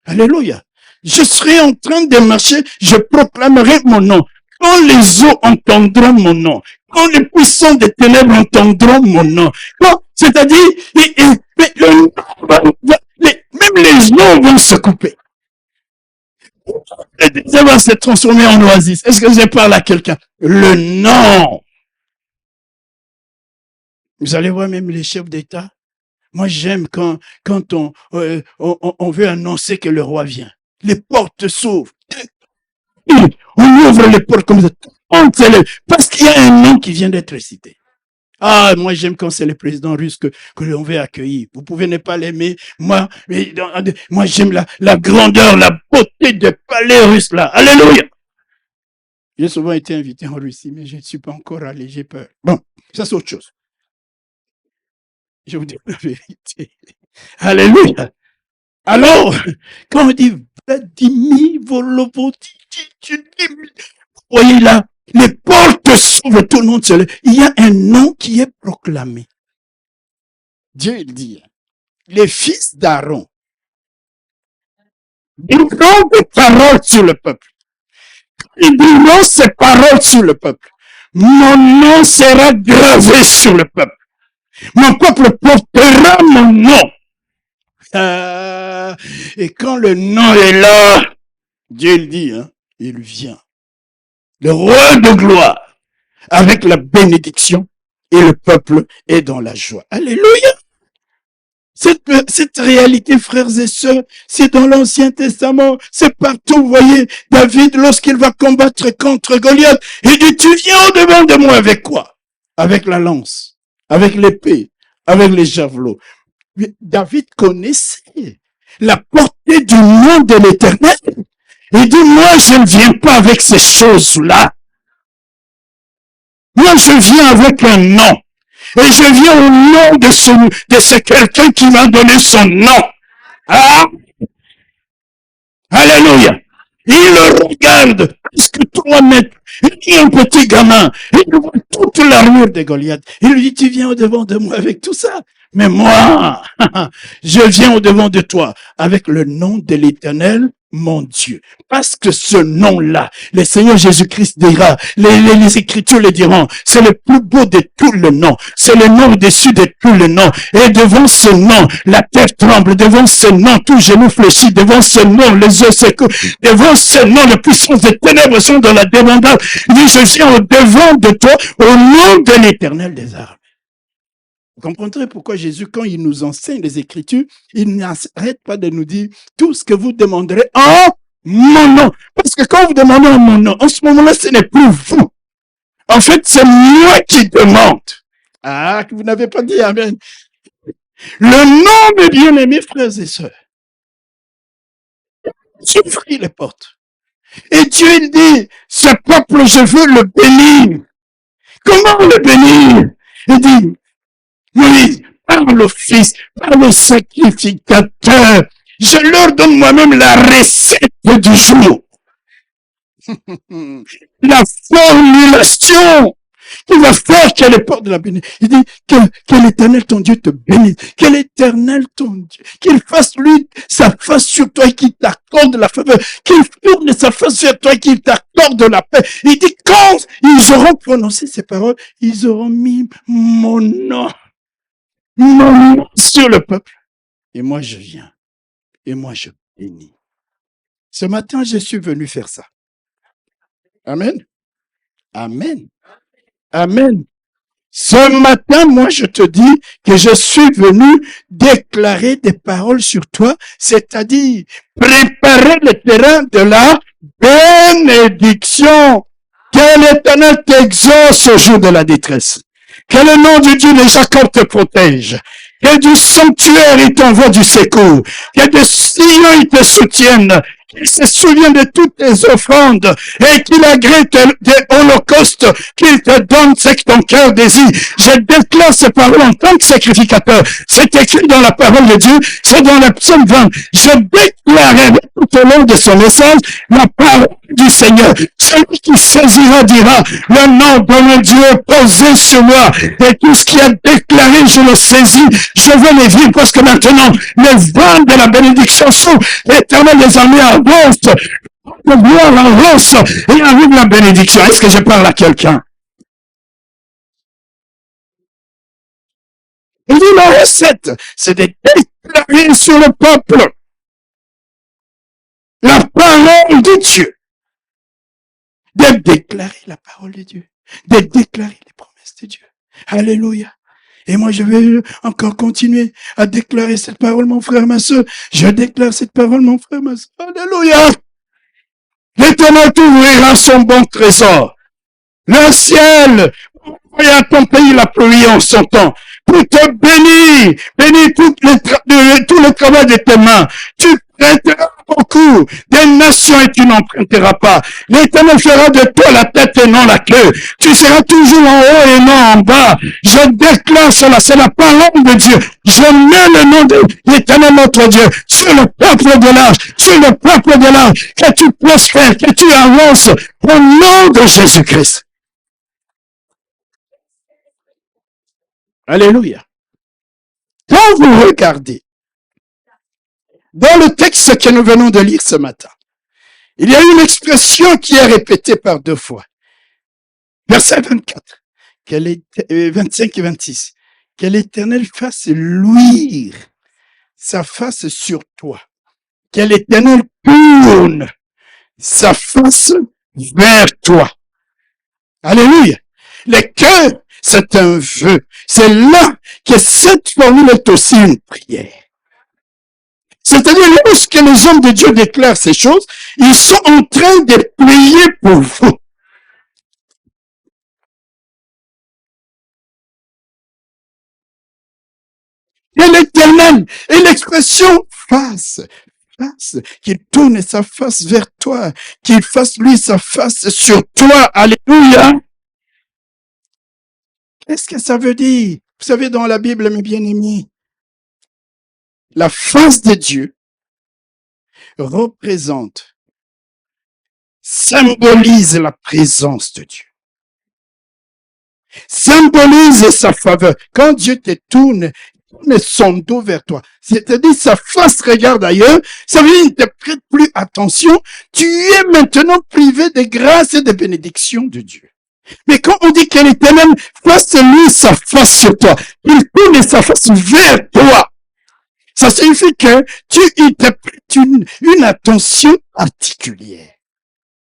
Alléluia. Je serai en train de marcher, je proclamerai mon nom. Quand les eaux entendront mon nom, quand les puissants des ténèbres entendront mon nom, c'est-à-dire, même les eaux vont se couper. Ça va se transformer en oasis. Est-ce que je parle à quelqu'un? Le nom. Vous allez voir même les chefs d'État. Moi, j'aime quand on veut annoncer que le roi vient. Les portes s'ouvrent. On ouvre les portes comme ça. Parce qu'il y a un nom qui vient d'être cité. Ah, moi, j'aime quand c'est le président russe que l'on veut accueillir. Vous pouvez ne pas l'aimer. Moi, j'aime la grandeur, la beauté du palais russe là. Alléluia. J'ai souvent été invité en Russie, mais je ne suis pas encore allé, j'ai peur. Bon, ça c'est autre chose. Je vous dis la vérité. Alléluia. Alors, quand on dit Vladimir Volovoditch, voyez là, les portes s'ouvrent, tout le monde se lève. Il y a un nom qui est proclamé. Dieu il dit, les fils d'Aaron diront des paroles sur le peuple. Ils diront ces paroles sur le peuple. Mon nom sera gravé sur le peuple. Mon peuple portera mon nom. Et quand le nom est là, Dieu le dit, hein, il vient. Le roi de gloire, avec la bénédiction, et le peuple est dans la joie. Alléluia! Cette réalité, frères et sœurs, c'est dans l'Ancien Testament, c'est partout. Vous voyez, David, lorsqu'il va combattre contre Goliath, il dit, tu viens au-devant de moi avec quoi? Avec la lance, avec l'épée, avec les javelots. David connaissait la portée du nom de l'Éternel. Il dit, moi, je ne viens pas avec ces choses-là. Moi, je viens avec un nom. Et je viens au nom de ce quelqu'un qui m'a donné son nom. Ah! Alléluia. Il le regarde, presque 3 mètres. Il est un petit gamin. Il voit toute l'armure de Goliath. Il lui dit, tu viens au-devant de moi avec tout ça. Mais moi, je viens au-devant de toi avec le nom de l'Éternel, mon Dieu. Parce que ce nom-là, le Seigneur Jésus-Christ dira, les Écritures le diront, c'est le plus beau de tous les noms. C'est le nom au-dessus de tous les noms. Et devant ce nom, la terre tremble. Devant ce nom, tout genou fléchit. Devant ce nom, les yeux secouent. Devant ce nom, les puissances des ténèbres sont dans la débandade. Il dit, je viens au-devant de toi, au nom de l'Éternel des armées. Vous comprendrez pourquoi Jésus, quand il nous enseigne les Écritures, il n'arrête pas de nous dire tout ce que vous demanderez en mon nom. Parce que quand vous demandez en mon nom, en ce moment-là, ce n'est plus vous. En fait, c'est moi qui demande. Ah, que vous n'avez pas dit Amen. Le nom, mes bien-aimés frères et sœurs, j'ouvre les portes. Et Dieu, il dit, ce peuple, je veux le bénir. Comment le bénir? Il dit, oui, par le Fils, par le sacrificateur, je leur donne moi-même la recette du jour. La formulation qui va faire qu'elle est porte de la bénédiction. Il dit que l'Éternel ton Dieu te bénisse, que l'Éternel ton Dieu, qu'il fasse lui sa face sur toi et qu'il t'accorde la faveur, qu'il tourne sa face sur toi et qu'il t'accorde la paix. Il dit quand ils auront prononcé ces paroles, ils auront mis mon nom sur le peuple. Et moi, je viens. Et moi, je bénis. Ce matin, je suis venu faire ça. Amen. Amen. Amen. Ce matin, moi, je te dis que je suis venu déclarer des paroles sur toi, c'est-à-dire préparer le terrain de la bénédiction. Que l'Éternel t'exauce au jour de la détresse. Que le nom du Dieu de Jacob te protège. Que du sanctuaire, il t'envoie du secours. Que de Sion, il te soutienne. Qu'il se souvienne de toutes tes offrandes et qu'il agrée des holocaustes qu'il te donne ce que ton cœur désire. Je déclare ces paroles en tant que sacrificateur. C'est écrit dans la parole de Dieu, c'est dans le psaume 20. Je déclarerai tout au long de son message la parole du Seigneur. Celui qui saisira dira, le nom de mon Dieu est posé sur moi et tout ce qui est déclaré, je le saisis. Je veux les vivre parce que maintenant, les vents de la bénédiction s'ouvrent. L'Éternel les a mis en avance, de gloire en avance, et arrive la bénédiction. Est-ce que je parle à quelqu'un? Il dit la recette, c'est de déclarer sur le peuple la parole de Dieu. De déclarer la parole de Dieu. De déclarer les promesses de Dieu. Alléluia. Et moi, je vais encore continuer à déclarer cette parole, mon frère, ma soeur. Je déclare cette parole, mon frère, ma soeur. Alléluia. L'Éternel t'ouvrira son bon trésor. Le ciel, envoie à ton pays la pluie en son temps. Pour te bénir, bénir tout le travail de tes mains. Tu prêteras beaucoup des nations et tu n'emprunteras pas. L'Éternel fera de toi la tête et non la queue. Tu seras toujours en haut et non en bas. Je déclare cela, c'est la parole de Dieu. Je mets le nom de l'Éternel notre Dieu sur le peuple de l'âge, sur le peuple de l'âge, que tu prospères, que tu avances au nom de Jésus-Christ. Alléluia. Quand vous regardez dans le texte que nous venons de lire ce matin, il y a une expression qui est répétée par 2 fois. Verset 24, 25 et 26. Que l'Éternel fasse luire sa face sur toi. Que l'Éternel tourne sa face vers toi. Alléluia. Le cœur, c'est un vœu. C'est là que cette formule est aussi une prière. C'est-à-dire, lorsque les hommes de Dieu déclarent ces choses, ils sont en train de prier pour vous. Et l'Éternel, et l'expression face, qu'il tourne sa face vers toi, qu'il fasse lui sa face sur toi. Alléluia. Qu'est-ce que ça veut dire? Vous savez, dans la Bible, mes bien-aimés, la face de Dieu représente, symbolise la présence de Dieu. Symbolise sa faveur. Quand Dieu te tourne son dos vers toi, c'est-à-dire sa face regarde ailleurs, ça veut dire qu'il ne te prête plus attention, tu es maintenant privé de grâce et de bénédiction de Dieu. Mais quand on dit que l'Éternel fasse lui sa face sur toi, il tourne sa face vers toi, ça signifie que il te prête une attention particulière.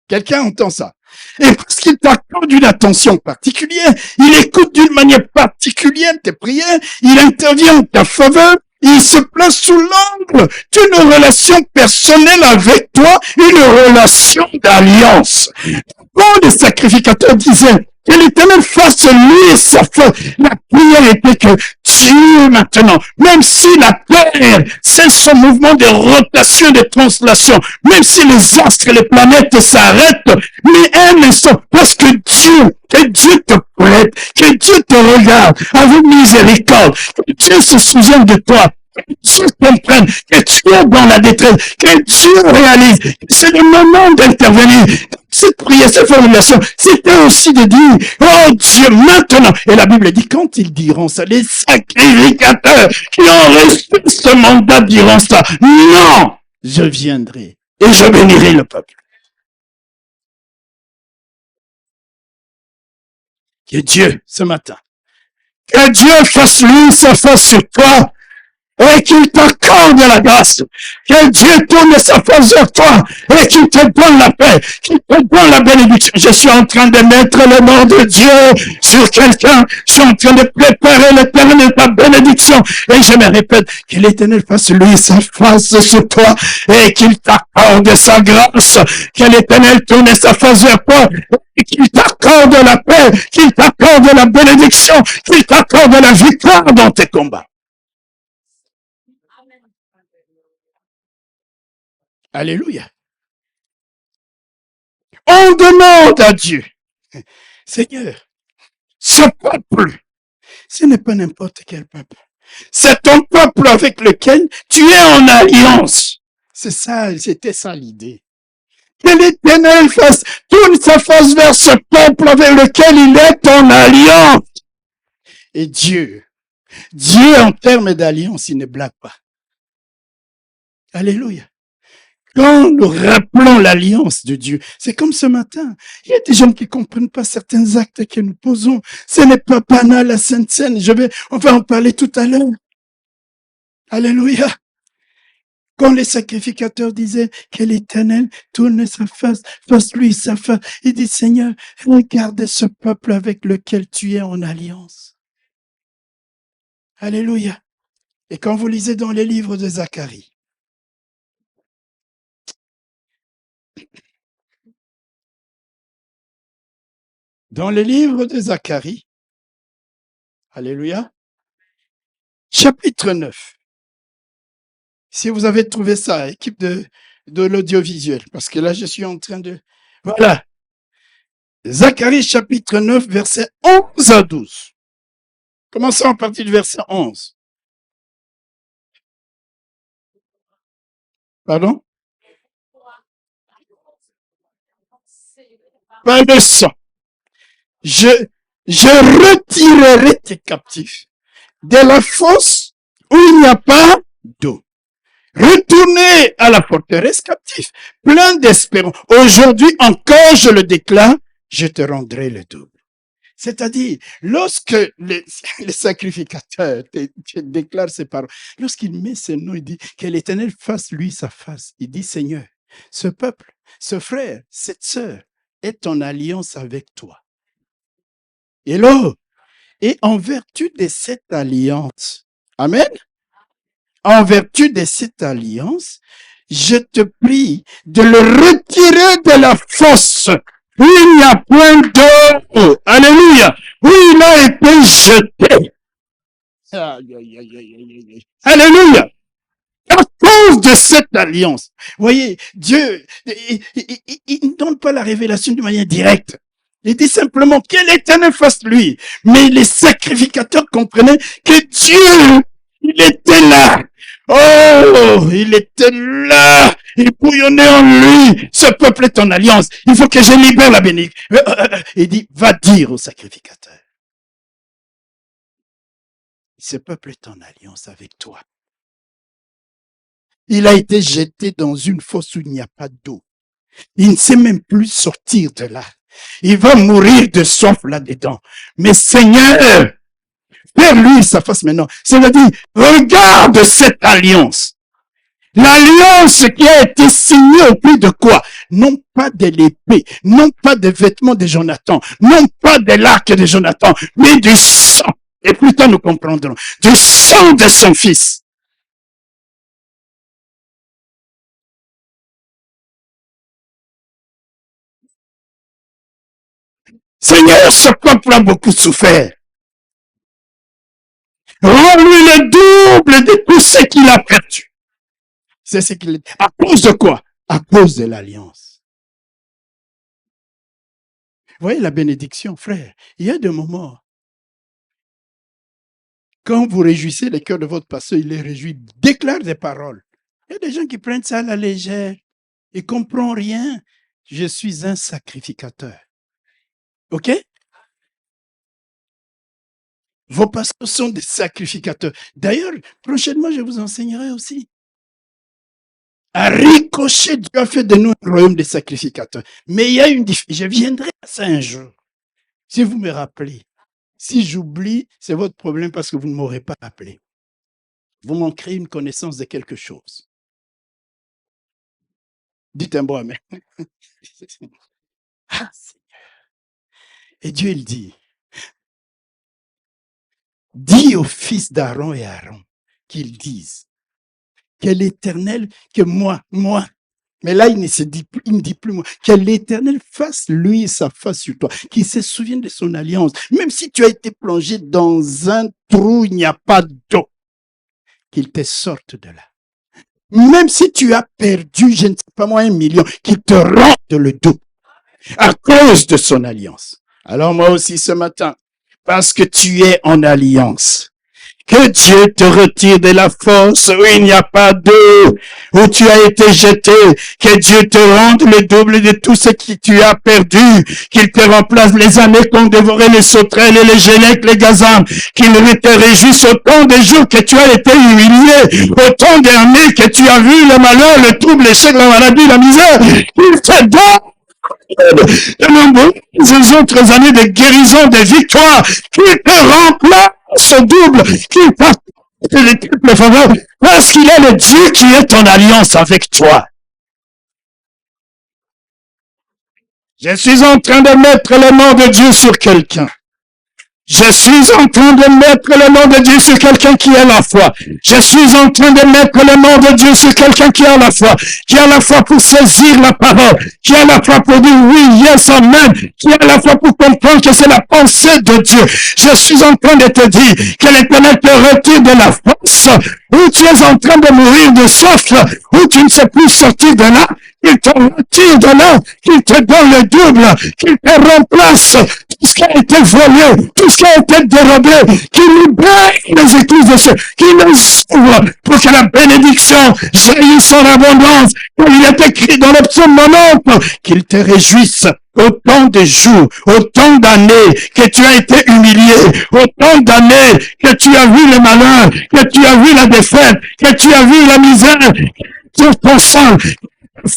Quelqu'un entend ça? Et parce qu'il t'accorde une attention particulière, il écoute d'une manière particulière tes prières, il intervient en ta faveur, il se place sous l'angle d'une relation personnelle avec toi, une relation d'alliance. Quand le sacrificateur disait que l'Éternel fasse lui sa foi, la prière était que Dieu maintenant, même si la terre c'est son mouvement de rotation, de translation, même si les astres et les planètes s'arrêtent, mais un instant, parce que Dieu te prête, que Dieu te regarde avec miséricorde, que Dieu se souvient de toi, que Dieu comprenne, que tu es dans la détresse, que Dieu réalise, c'est le moment d'intervenir. Cette prière, cette formulation, c'était aussi de dire, oh Dieu, maintenant, et la Bible dit, quand ils diront ça, les sacrificateurs qui ont reçu ce mandat diront ça, non, je viendrai et je bénirai le peuple. Que Dieu, ce matin, que Dieu fasse lui sa face sur toi, et qu'il t'accorde la grâce, que Dieu tourne sa face vers toi, et qu'il te donne la paix, qu'il te donne la bénédiction. Je suis en train de mettre le nom de Dieu sur quelqu'un, je suis en train de préparer l'Éternel ta bénédiction, et je me répète, que l'Éternel fasse lui sa face sur toi, et qu'il t'accorde sa grâce, que l'Éternel tourne sa face vers toi, et qu'il t'accorde la paix, qu'il t'accorde la bénédiction, qu'il t'accorde la victoire dans tes combats. Alléluia. On demande à Dieu, Seigneur, ce peuple, ce n'est pas n'importe quel peuple. C'est ton peuple avec lequel tu es en alliance. C'est ça, c'était ça l'idée. Que l'Éternel tourne sa face vers ce peuple avec lequel il est en alliance. Et Dieu en termes d'alliance, il ne blague pas. Alléluia. Quand nous rappelons l'alliance de Dieu, c'est comme ce matin. Il y a des gens qui ne comprennent pas certains actes que nous posons. Ce n'est pas banal la Sainte Seine. On va en parler tout à l'heure. Alléluia. Quand les sacrificateurs disaient que l'Éternel tourne sa face, fasse-lui sa face, il dit, Seigneur, regarde ce peuple avec lequel tu es en alliance. Alléluia. Et quand vous lisez dans les livres de Zacharie, dans les livres de Zacharie, alléluia, chapitre 9. Si vous avez trouvé ça, équipe de l'audiovisuel, parce que là, je suis en train de... Voilà. Zacharie, chapitre 9, versets 11 à 12. Commençons à partir du verset 11. Pardon? Pas de sang. Je retirerai tes captifs de la fosse où il n'y a pas d'eau. Retournez à la forteresse captif, plein d'espérance. Aujourd'hui encore, je le déclare, je te rendrai le double. C'est-à-dire, lorsque les sacrificateurs déclarent ces paroles, lorsqu'il met ses noms, il dit que l'Éternel fasse lui sa face. Il dit, Seigneur, ce peuple, ce frère, cette sœur est en alliance avec toi. Et là, et en vertu de cette alliance, amen, en vertu de cette alliance, je te prie de le retirer de la fosse où il n'y a point d'eau. Alléluia. Où il a été jeté. Alléluia. À cause de cette alliance. Vous voyez, Dieu, il ne donne pas la révélation de manière directe. Il dit simplement que l'Éternel fasse lui. Mais les sacrificateurs comprenaient que Dieu, il était là. Oh, il était là. Il bouillonnait en lui. Ce peuple est en alliance. Il faut que je libère la bénédiction. Il dit, va dire aux sacrificateurs. Ce peuple est en alliance avec toi. Il a été jeté dans une fosse où il n'y a pas d'eau. Il ne sait même plus sortir de là. Il va mourir de soif là-dedans. Mais Seigneur, vers lui sa face maintenant. C'est-à-dire, regarde cette alliance. L'alliance qui a été signée au prix de quoi? Non pas de l'épée, non pas des vêtements de Jonathan, non pas de l'arc de Jonathan, mais du sang. Et plus tard nous comprendrons. Du sang de son fils. Seigneur, ce peuple a beaucoup souffert. Rends-lui le double de tout ce qu'il a perdu. C'est ce qu'il est. À cause de quoi? À cause de l'alliance. Vous voyez la bénédiction, frère. Il y a des moments, quand vous réjouissez le cœur de votre pasteur, il les réjouit, déclare des paroles. Il y a des gens qui prennent ça à la légère. Ils ne comprennent rien. Je suis un sacrificateur. OK? Vos pasteurs sont des sacrificateurs. D'ailleurs, prochainement, je vous enseignerai aussi. À ricochet, Dieu a fait de nous un royaume des sacrificateurs. Mais il y a une différence. Je viendrai à ça un jour. Si vous me rappelez. Si j'oublie, c'est votre problème parce que vous ne m'aurez pas appelé. Vous manquerez une connaissance de quelque chose. Dites un bon amen. Ah, et Dieu, il dit, dis aux fils d'Aaron et Aaron qu'ils disent que l'Éternel, que moi, mais là, il ne dit plus moi, que l'Éternel fasse lui sa face sur toi, qu'il se souvienne de son alliance. Même si tu as été plongé dans un trou, il n'y a pas d'eau, qu'il te sorte de là. Même si tu as perdu, je ne sais pas moi, 1 million, qu'il te rende le double à cause de son alliance. Alors moi aussi ce matin, parce que tu es en alliance, que Dieu te retire de la fosse où il n'y a pas d'eau, où tu as été jeté, que Dieu te rende le double de tout ce que tu as perdu, qu'il te remplace les années qu'ont dévoré les sauterelles et les gélecs, les gazans, qu'il te réjouisse autant des jours que tu as été humilié, autant d'années que tu as vu le malheur, le trouble, l'échec, la maladie, la misère, qu'il te donne de nombreuses autres années de guérison, de victoire, qui te remplace au double, qui t'apporte les triples faveurs, parce qu'il est le Dieu qui est en alliance avec toi. Je suis en train de mettre le nom de Dieu sur quelqu'un. Je suis en train de mettre le nom de Dieu sur quelqu'un qui a la foi. Je suis en train de mettre le nom de Dieu sur quelqu'un qui a la foi, qui a la foi pour saisir la parole, qui a la foi pour dire oui, yes, amen, qui a la foi pour comprendre que c'est la pensée de Dieu. Je suis en train de te dire que l'Éternel te retire de la force, où tu es en train de mourir de soif, où tu ne sais plus sortir de là, qu'il te retire de là, qu'il te donne le double, qu'il te remplace tout ce qui a été volé, tout ce qui a été dérobé, qu'il libère les églises de ceux qui nous ouvrent pour que la bénédiction jaillisse en abondance, comme il est écrit dans le psaume 90, qu'il te réjouisse autant de jours, autant d'années que tu as été humilié, autant d'années que tu as vu le malheur, que tu as vu la défaite, que tu as vu la misère, sur ton sang,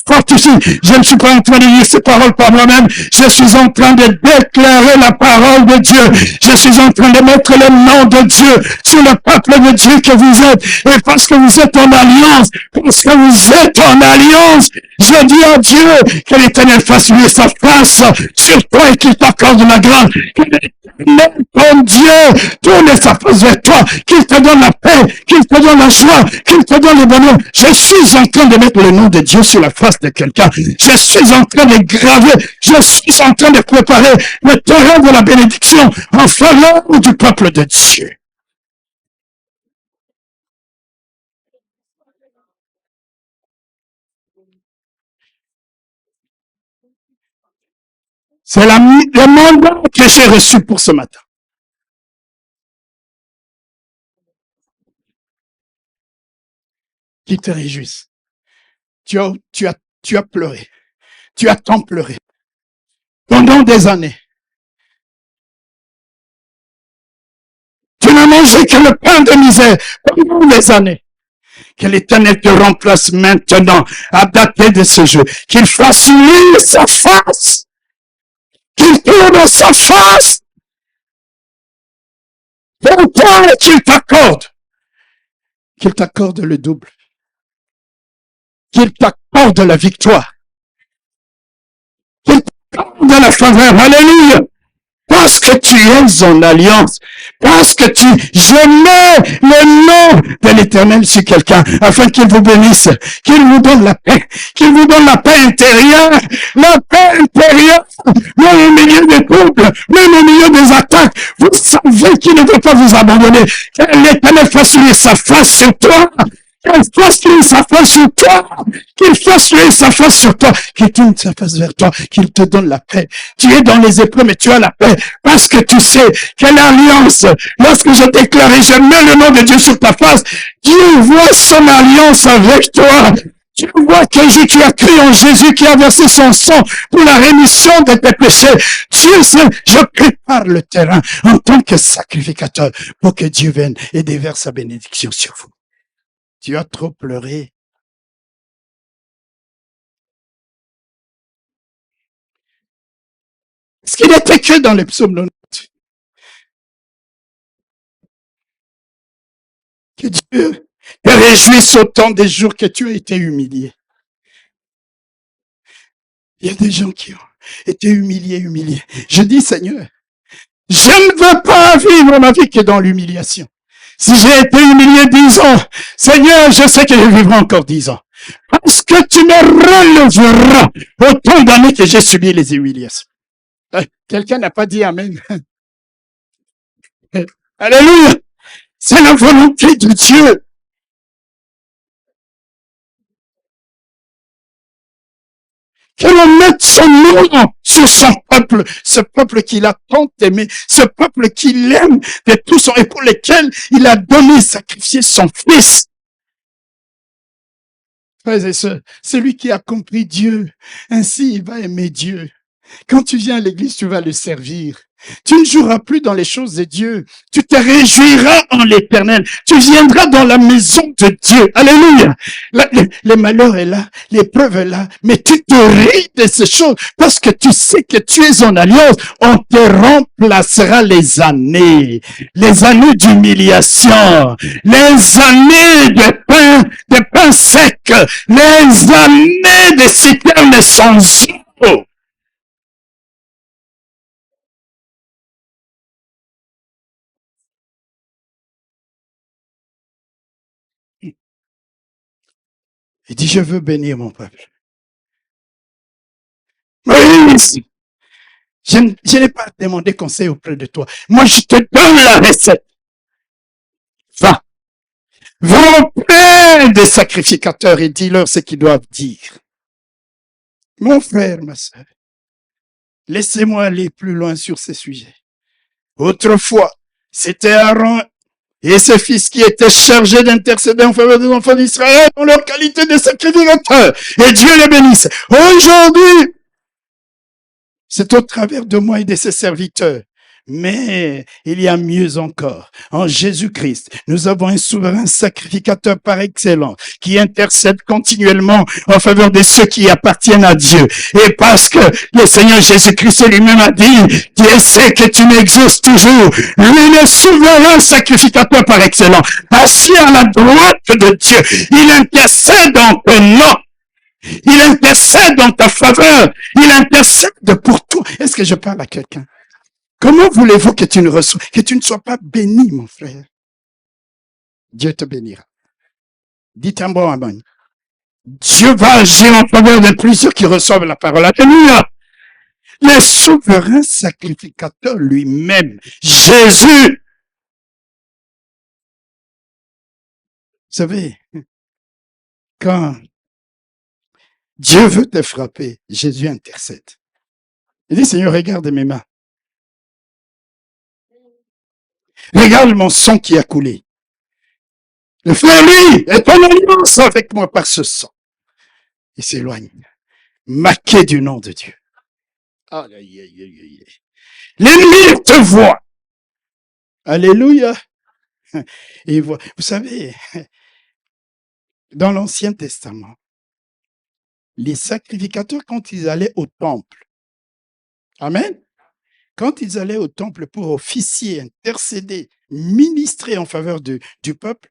fortifie. Je ne suis pas en train de lire ces paroles par moi-même. Je suis en train de déclarer la parole de Dieu. Je suis en train de mettre le nom de Dieu sur le peuple de Dieu que vous êtes. Et parce que vous êtes en alliance, parce que vous êtes en alliance, je dis à Dieu que l'Éternel fasse lui sa face sur toi et qu'il t'accorde la grâce. Que l'Éternel, ton Dieu, tourne sa face vers toi, qu'il te donne la paix, qu'il te donne la joie, qu'il te donne le bonheur. Je suis en train de mettre le nom de Dieu sur la face de quelqu'un. Je suis en train de graver, je suis en train de préparer le terrain de la bénédiction en faveur du peuple de Dieu. C'est le mandat que j'ai reçu pour ce matin. Qu'il te réjouisse. Tu as pleuré. Tu as tant pleuré. Pendant des années. Tu n'as mangé que le pain de misère pendant des années. Que l'Éternel te remplace maintenant à dater de ce jour. Qu'il fasse luire sa face. Qu'il tourne sa face. Pour toi, qu'il t'accorde. Qu'il t'accorde le double. Qu'il t'accorde la victoire. Qu'il t'accorde la faveur. Alléluia. Parce que tu es en alliance, parce que je mets le nom de l'Éternel sur quelqu'un, afin qu'il vous bénisse, qu'il vous donne la paix, intérieure, même au milieu des troubles, même au milieu des attaques. Vous savez qu'il ne veut pas vous abandonner, que l'Éternel fasse luire sa face sur toi, qu'il fasse luire sa face sur toi, qu'il fasse luire sa face sur toi, qu'il tourne sa face vers toi, qu'il te donne la paix. Tu es dans les épreuves, mais tu as la paix, parce que tu sais quelle alliance, lorsque je déclare et je mets le nom de Dieu sur ta face, Dieu voit son alliance avec toi. Tu vois que tu as cru en Jésus qui a versé son sang pour la rémission de tes péchés. Dieu sait, je prépare le terrain en tant que sacrificateur pour que Dieu vienne et déverse sa bénédiction sur vous. Tu as trop pleuré. Est-ce qu'il était que dans les psaumes 90? Que Dieu te réjouisse autant des jours que tu as été humilié. Il y a des gens qui ont été humiliés. Je dis, Seigneur, je ne veux pas vivre ma vie que dans l'humiliation. Si j'ai été humilié 10 ans, Seigneur, je sais que je vivrai encore 10 ans. Parce que tu me relèveras autant d'années que j'ai subi les humiliations. Quelqu'un n'a pas dit Amen. Alléluia. C'est la volonté de Dieu. Que l'on mette son nom sur son peuple, ce peuple qu'il a tant aimé, ce peuple qu'il aime de tout son et pour lequel il a donné, sacrifié son fils. Frères et sœurs, celui qui a compris Dieu, ainsi il va aimer Dieu. Quand tu viens à l'église, tu vas le servir. Tu ne joueras plus dans les choses de Dieu. Tu te réjouiras en l'Éternel. Tu viendras dans la maison de Dieu. Alléluia. Le malheur est là, l'épreuve est là, mais tu te ris de ces choses parce que tu sais que tu es en alliance. On te remplacera les années d'humiliation, les années de pain sec, les années de citernes sans eau. Il dit, je veux bénir mon peuple. Moïse, je n'ai pas demandé conseil auprès de toi. Moi, je te donne la recette. Va auprès des sacrificateurs et dis-leur ce qu'ils doivent dire. Mon frère, ma sœur, laissez-moi aller plus loin sur ces sujets. Autrefois, c'était Aaron et ses fils qui étaient chargés d'intercéder en faveur des enfants d'Israël en leur qualité de sacrificateurs. Et Dieu les bénisse. Aujourd'hui, c'est au travers de moi et de ses serviteurs. Mais il y a mieux encore. En Jésus-Christ, nous avons un souverain sacrificateur par excellence qui intercède continuellement en faveur de ceux qui appartiennent à Dieu. Et parce que le Seigneur Jésus-Christ lui-même a dit, Dieu sait que tu m'exauces toujours. Lui, le souverain sacrificateur par excellence, assis à la droite de Dieu, il intercède en ton nom. Il intercède en ta faveur. Il intercède pour toi. Est-ce que je parle à quelqu'un? Comment voulez-vous que tu ne sois pas béni, mon frère? Dieu te bénira. Dites un bon amen. Dieu va agir en faveur de plusieurs qui reçoivent la parole. Alléluia. Le souverain sacrificateur lui-même, Jésus. Vous savez, quand Dieu veut te frapper, Jésus intercède. Il dit, Seigneur, regarde mes mains. Regarde mon sang qui a coulé. Le frère, lui, est en alliance avec moi par ce sang. Il s'éloigne, marqué du nom de Dieu. Aïe, aïe, aïe, aïe, aïe. L'ennemi te voit. Alléluia. Et il voit. Vous savez, dans l'Ancien Testament, les sacrificateurs, quand ils allaient au temple, amen, quand ils allaient au temple pour officier, intercéder, ministrer en faveur du peuple,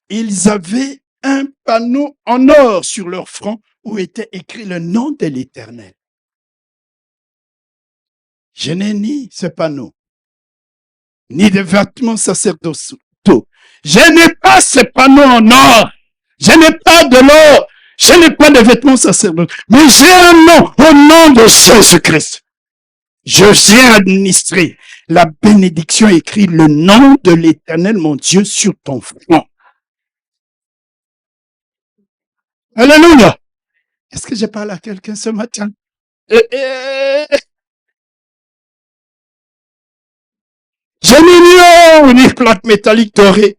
ils avaient un panneau en or sur leur front où était écrit le nom de l'Éternel. Je n'ai ni ce panneau, ni de vêtements sacerdotaux. Je n'ai pas ce panneau en or. Je n'ai pas de l'or. Je n'ai pas de vêtements sacerdotaux. Mais j'ai un nom, au nom de Jésus-Christ. Je viens administrer la bénédiction écrit le nom de l'Éternel, mon Dieu, sur ton front. Alléluia. Est-ce que je parle à quelqu'un ce matin? Je n'ai ni plaque métallique dorée,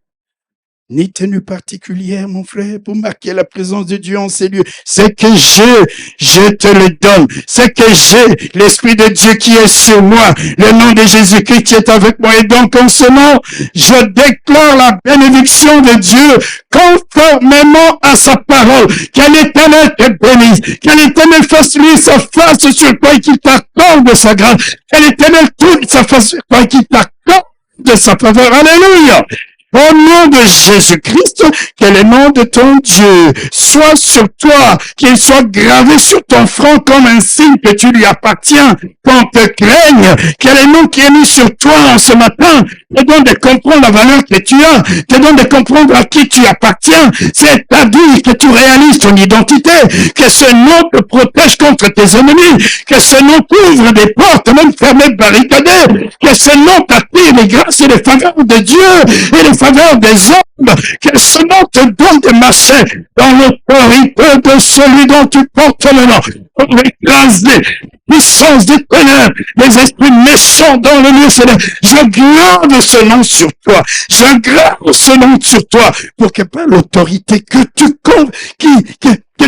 ni tenue particulière, mon frère, pour marquer la présence de Dieu en ces lieux. C'est que je te le donne. C'est que j'ai l'Esprit de Dieu qui est sur moi, le nom de Jésus-Christ qui est avec moi. Et donc, en ce nom, je déclare la bénédiction de Dieu conformément à sa parole. Que l'Éternel te bénisse. Que l'Éternel fasse lui sa face sur toi et qu'il t'accorde sa grâce. Que l'Éternel tourne sa face sur toi et qu'il t'accorde de sa faveur. Alléluia. Au nom de Jésus-Christ, que le nom de ton Dieu soit sur toi, qu'il soit gravé sur ton front comme un signe que tu lui appartiens, qu'on te craigne, que le nom qui est mis sur toi en ce matin te donne de comprendre la valeur que tu as, te donne de comprendre à qui tu appartiens, c'est-à-dire que tu réalises ton identité, que ce nom te protège contre tes ennemis, que ce nom t'ouvre des portes, même fermées, barricadées, que ce nom t'attire les grâces et les faveurs de Dieu et les faveur des hommes, que ce nom te donne de marcher dans l'autorité de celui dont tu portes le nom, pour écraser puissance des ténèbres, les esprits méchants dans le lieu céleste. Je garde ce nom sur toi. Je garde ce nom sur toi pour que par l'autorité que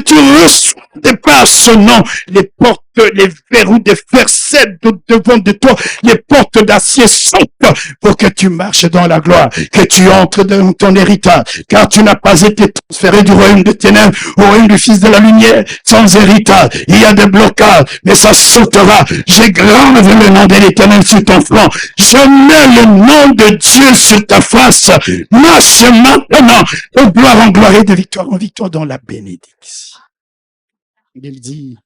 tu reçois de par ce nom, les portes, les verrous de fer cèdent devant de toi, les portes d'acier sautent pour que tu marches dans la gloire, que tu entres dans ton héritage, car tu n'as pas été transféré du royaume de ténèbres au royaume du Fils de la lumière sans héritage. Il y a des blocages, mais ça sautera. J'ai grave le nom de l'Éternel sur ton front. Je mets le nom de Dieu sur ta face. Marche maintenant de gloire en gloire et de victoire en victoire dans la bénédiction. Il dit,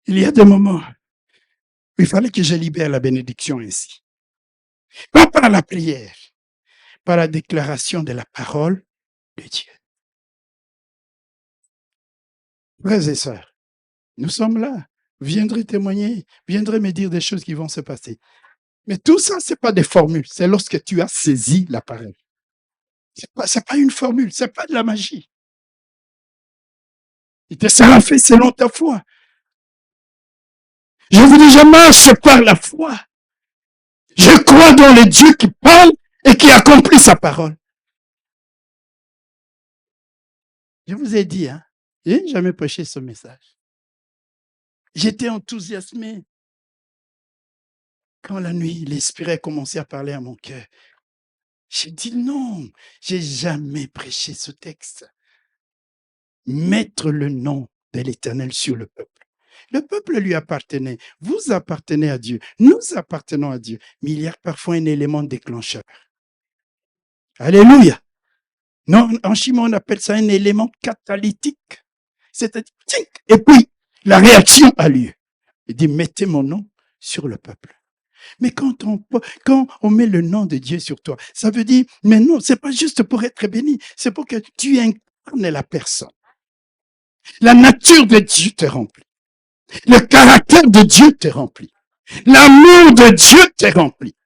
il y a des moments où il fallait que je libère la bénédiction ainsi. Pas par la prière, par la déclaration de la parole de Dieu. Frères et sœurs, nous sommes là. Vous viendrez témoigner, viendrez me dire des choses qui vont se passer. Mais tout ça, c'est pas des formules. C'est lorsque tu as saisi la parole. C'est pas une formule, c'est pas de la magie. Il te sera fait selon ta foi. Je vous dis, je marche par la foi. Je crois dans le Dieu qui parle et qui accomplit sa parole. Je vous ai dit, je n'ai jamais prêché ce message. J'étais enthousiasmé quand la nuit, l'Esprit a commencé à parler à mon cœur. J'ai dit non, j'ai jamais prêché ce texte. Mettre le nom de l'Éternel sur le peuple. Le peuple lui appartenait. Vous appartenez à Dieu. Nous appartenons à Dieu. Mais il y a parfois un élément déclencheur. Alléluia. Non, en chimie, on appelle ça un élément catalytique. C'est-à-dire, et puis, la réaction a lieu. Il dit, mettez mon nom sur le peuple. Mais quand on met le nom de Dieu sur toi, ça veut dire, mais non, c'est pas juste pour être béni, c'est pour que tu incarnes la personne. La nature de Dieu te remplit. Le caractère de Dieu te remplit. L'amour de Dieu te remplit.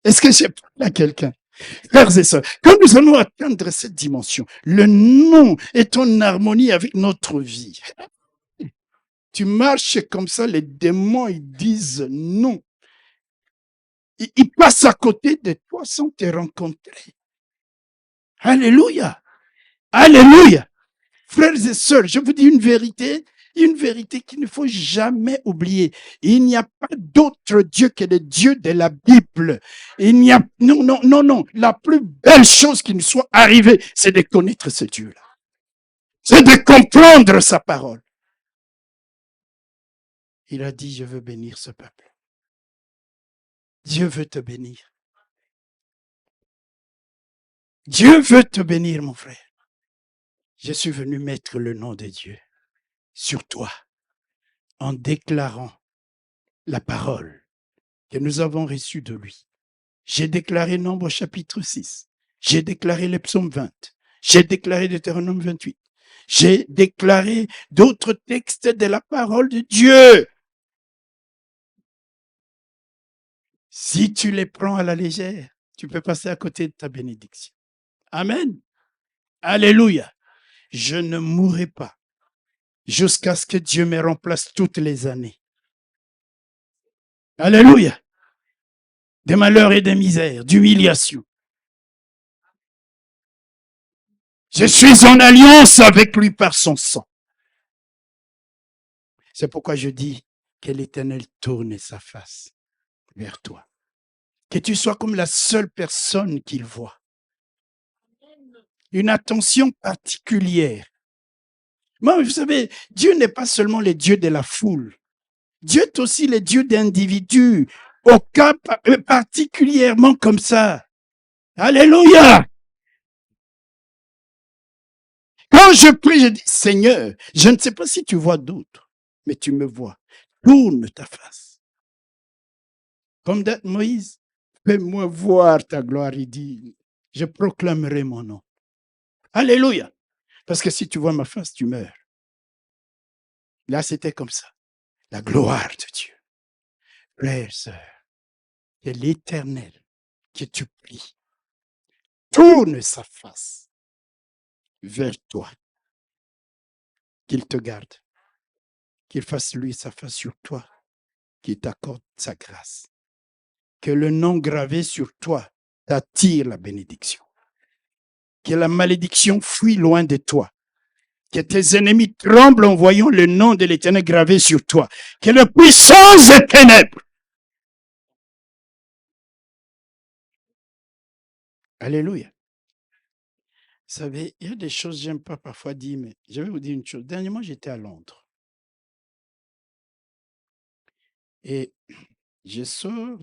Est-ce que j'ai parlé à quelqu'un? Frères et sœurs, quand nous allons atteindre cette dimension, le nom est en harmonie avec notre vie. Tu marches comme ça, les démons, ils disent non. Ils passent à côté de toi sans te rencontrer. Alléluia. Alléluia. Frères et sœurs, je vous dis une vérité qu'il ne faut jamais oublier. Il n'y a pas d'autre Dieu que le Dieu de la Bible. Il n'y a, non, non, non, non. La plus belle chose qui nous soit arrivée, c'est de connaître ce Dieu-là. C'est de comprendre sa parole. Il a dit, je veux bénir ce peuple. Dieu veut te bénir. Dieu veut te bénir, mon frère. Je suis venu mettre le nom de Dieu sur toi en déclarant la parole que nous avons reçue de lui. J'ai déclaré Nombre chapitre 6. J'ai déclaré le psaume 20. J'ai déclaré Deutéronome 28. J'ai déclaré d'autres textes de la parole de Dieu. Si tu les prends à la légère, tu peux passer à côté de ta bénédiction. Amen. Alléluia. Je ne mourrai pas jusqu'à ce que Dieu me remplace toutes les années. Alléluia. Des malheurs et des misères, d'humiliation. Je suis en alliance avec lui par son sang. C'est pourquoi je dis que l'Éternel tourne sa face vers toi. Que tu sois comme la seule personne qu'il voit. Une attention particulière. Moi, vous savez, Dieu n'est pas seulement le Dieu de la foule. Dieu est aussi le Dieu d'individus, au cas particulièrement comme ça. Alléluia! Quand je prie, je dis, Seigneur, je ne sais pas si tu vois d'autres, mais tu me vois. Tourne ta face. Comme d'être Moïse, fais-moi voir ta gloire. Il dit, je proclamerai mon nom. Alléluia! Parce que si tu vois ma face, tu meurs. Là, c'était comme ça. La gloire de Dieu. Frère, sœur, c'est l'Éternel que tu pries. Tourne sa face vers toi. Qu'il te garde. Qu'il fasse lui sa face sur toi. Qu'il t'accorde sa grâce. Que le nom gravé sur toi t'attire la bénédiction. Que la malédiction fuit loin de toi. Que tes ennemis tremblent en voyant le nom de l'Éternel gravé sur toi. Que la puissance des ténèbres. Alléluia. Vous savez, il y a des choses que j'aime pas parfois dire, mais je vais vous dire une chose. Dernièrement, j'étais à Londres. Et je sors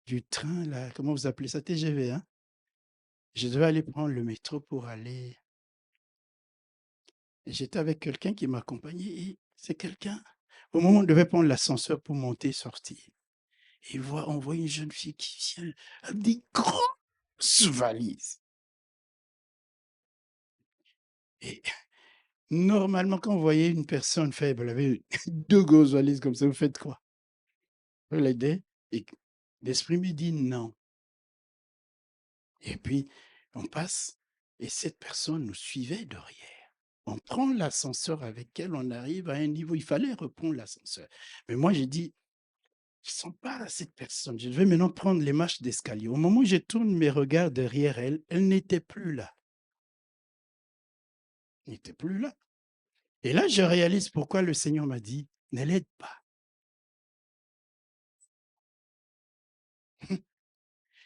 du train, là, comment vous appelez ça? TGV, hein? Je devais aller prendre le métro pour aller. Et j'étais avec quelqu'un qui m'accompagnait. Et c'est quelqu'un. Au moment où on devait prendre l'ascenseur pour monter, sortir. Et on voit une jeune fille qui vient avec des grosses valises. Et normalement, quand vous voyez une personne faible, elle avait 2 grosses valises comme ça, vous faites quoi? Vous l'aider? Et l'esprit me dit non. Et puis, on passe, et cette personne nous suivait derrière. On prend l'ascenseur avec elle, on arrive à un niveau, il fallait reprendre l'ascenseur. Mais moi, j'ai dit, je ne sens pas cette personne, je vais maintenant prendre les marches d'escalier. Au moment où je tourne mes regards derrière elle, elle n'était plus là. Elle n'était plus là. Et là, je réalise pourquoi le Seigneur m'a dit, ne l'aide pas.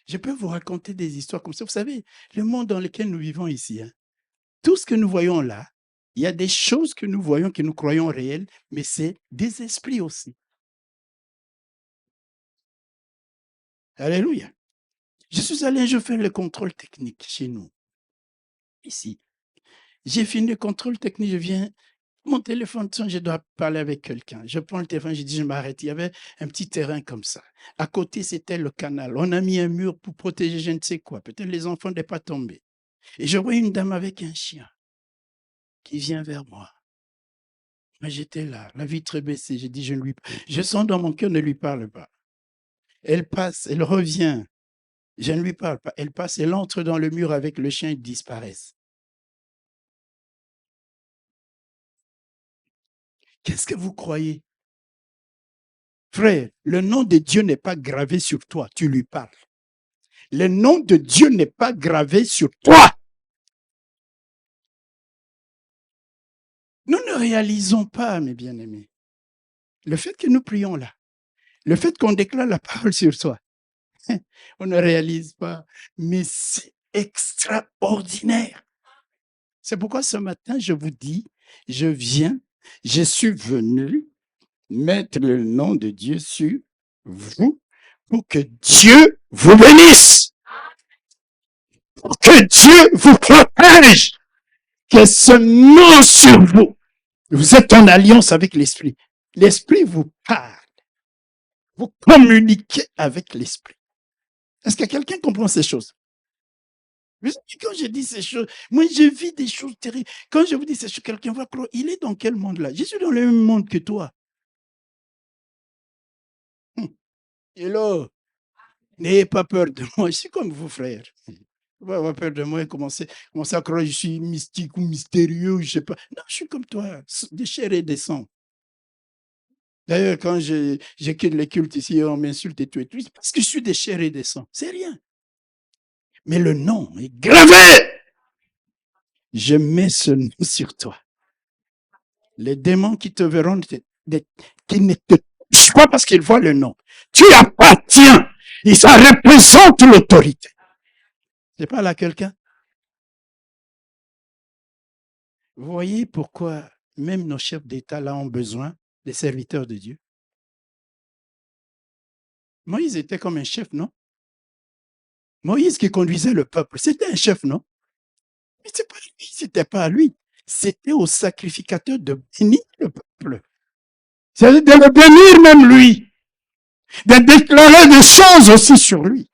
Je peux vous raconter des histoires comme ça. Vous savez, le monde dans lequel nous vivons ici, hein, tout ce que nous voyons là, il y a des choses que nous voyons, que nous croyons réelles, mais c'est des esprits aussi. Alléluia. Je suis allé, je fais le contrôle technique chez nous, ici. J'ai fini le contrôle technique, je viens, mon téléphone sonne, je dois parler avec quelqu'un. Je prends le téléphone, je dis, je m'arrête. Il y avait un petit terrain comme ça. À côté, c'était le canal. On a mis un mur pour protéger je ne sais quoi. Peut-être les enfants ne pas tomber. Et je vois une dame avec un chien qui vient vers moi. Mais j'étais là, la vitre baissée. J'ai dit, je sens dans mon cœur, ne lui parle pas. Elle passe, elle revient. Je ne lui parle pas. Elle passe, elle entre dans le mur avec le chien, ils disparaissent. Qu'est-ce que vous croyez? Frère, le nom de Dieu n'est pas gravé sur toi, tu lui parles. Le nom de Dieu n'est pas gravé sur toi. Nous ne réalisons pas, mes bien-aimés, le fait que nous prions là, le fait qu'on déclare la parole sur toi, on ne réalise pas, mais c'est extraordinaire. C'est pourquoi ce matin, je vous dis, je suis venu mettre le nom de Dieu sur vous pour que Dieu vous bénisse, pour que Dieu vous protège, que ce nom sur vous. Vous êtes en alliance avec l'Esprit. L'Esprit vous parle. Vous communiquez avec l'Esprit. Est-ce que quelqu'un comprend ces choses? Quand je dis ces choses, moi je vis des choses terribles. Quand je vous dis ces choses, quelqu'un va croire, il est dans quel monde là? Je suis dans le même monde que toi. Hello, n'ayez pas peur de moi, je suis comme vous frères. Vous n'avez pas avoir peur de moi et commencer à croire que je suis mystique ou mystérieux, je sais pas. Non, je suis comme toi, de chair et de sang. D'ailleurs, quand je quitte les cultes ici, on m'insulte et tout, c'est parce que je suis de chair et de sang. C'est rien. Mais le nom est gravé. Je mets ce nom sur toi. Les démons qui te verront, qui ne te touchent pas parce qu'ils voient le nom. Tu appartiens. Et ça représente l'autorité. Je parle à quelqu'un. Vous voyez pourquoi même nos chefs d'État là ont besoin des serviteurs de Dieu. Moïse était comme un chef, non? Moïse qui conduisait le peuple, c'était un chef, non? Mais c'était pas à lui. C'était au sacrificateur de bénir le peuple. C'est de le bénir même lui. De déclarer des choses aussi sur lui.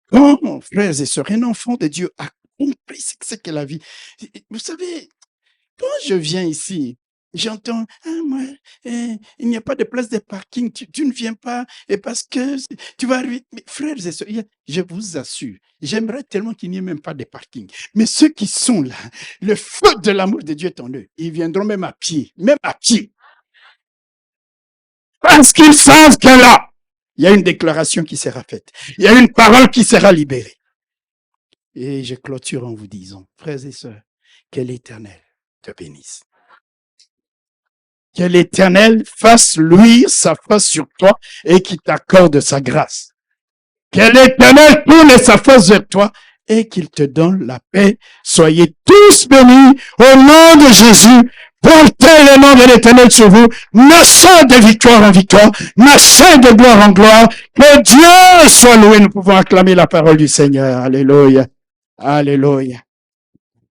Quand, frères et sœurs, un enfant de Dieu accomplit ce que c'est que la vie. Vous savez, quand je viens ici, j'entends, moi, il n'y a pas de place de parking, tu ne viens pas, et parce que tu vas arriver. Mais frères et sœurs, je vous assure, j'aimerais tellement qu'il n'y ait même pas de parking. Mais ceux qui sont là, le feu de l'amour de Dieu est en eux. Ils viendront même à pied, Parce qu'ils savent que là, il y a une déclaration qui sera faite. Il y a une parole qui sera libérée. Et je clôture en vous disant, frères et sœurs, que l'Éternel te bénisse. Que l'Éternel fasse luire sa face sur toi et qu'il t'accorde sa grâce. Que l'Éternel tourne sa face vers toi et qu'il te donne la paix. Soyez tous bénis au nom de Jésus. Portez le nom de l'Éternel sur vous. Marchez de victoire en victoire. Marchez de gloire en gloire. Que Dieu soit loué. Nous pouvons acclamer la parole du Seigneur. Alléluia. Alléluia.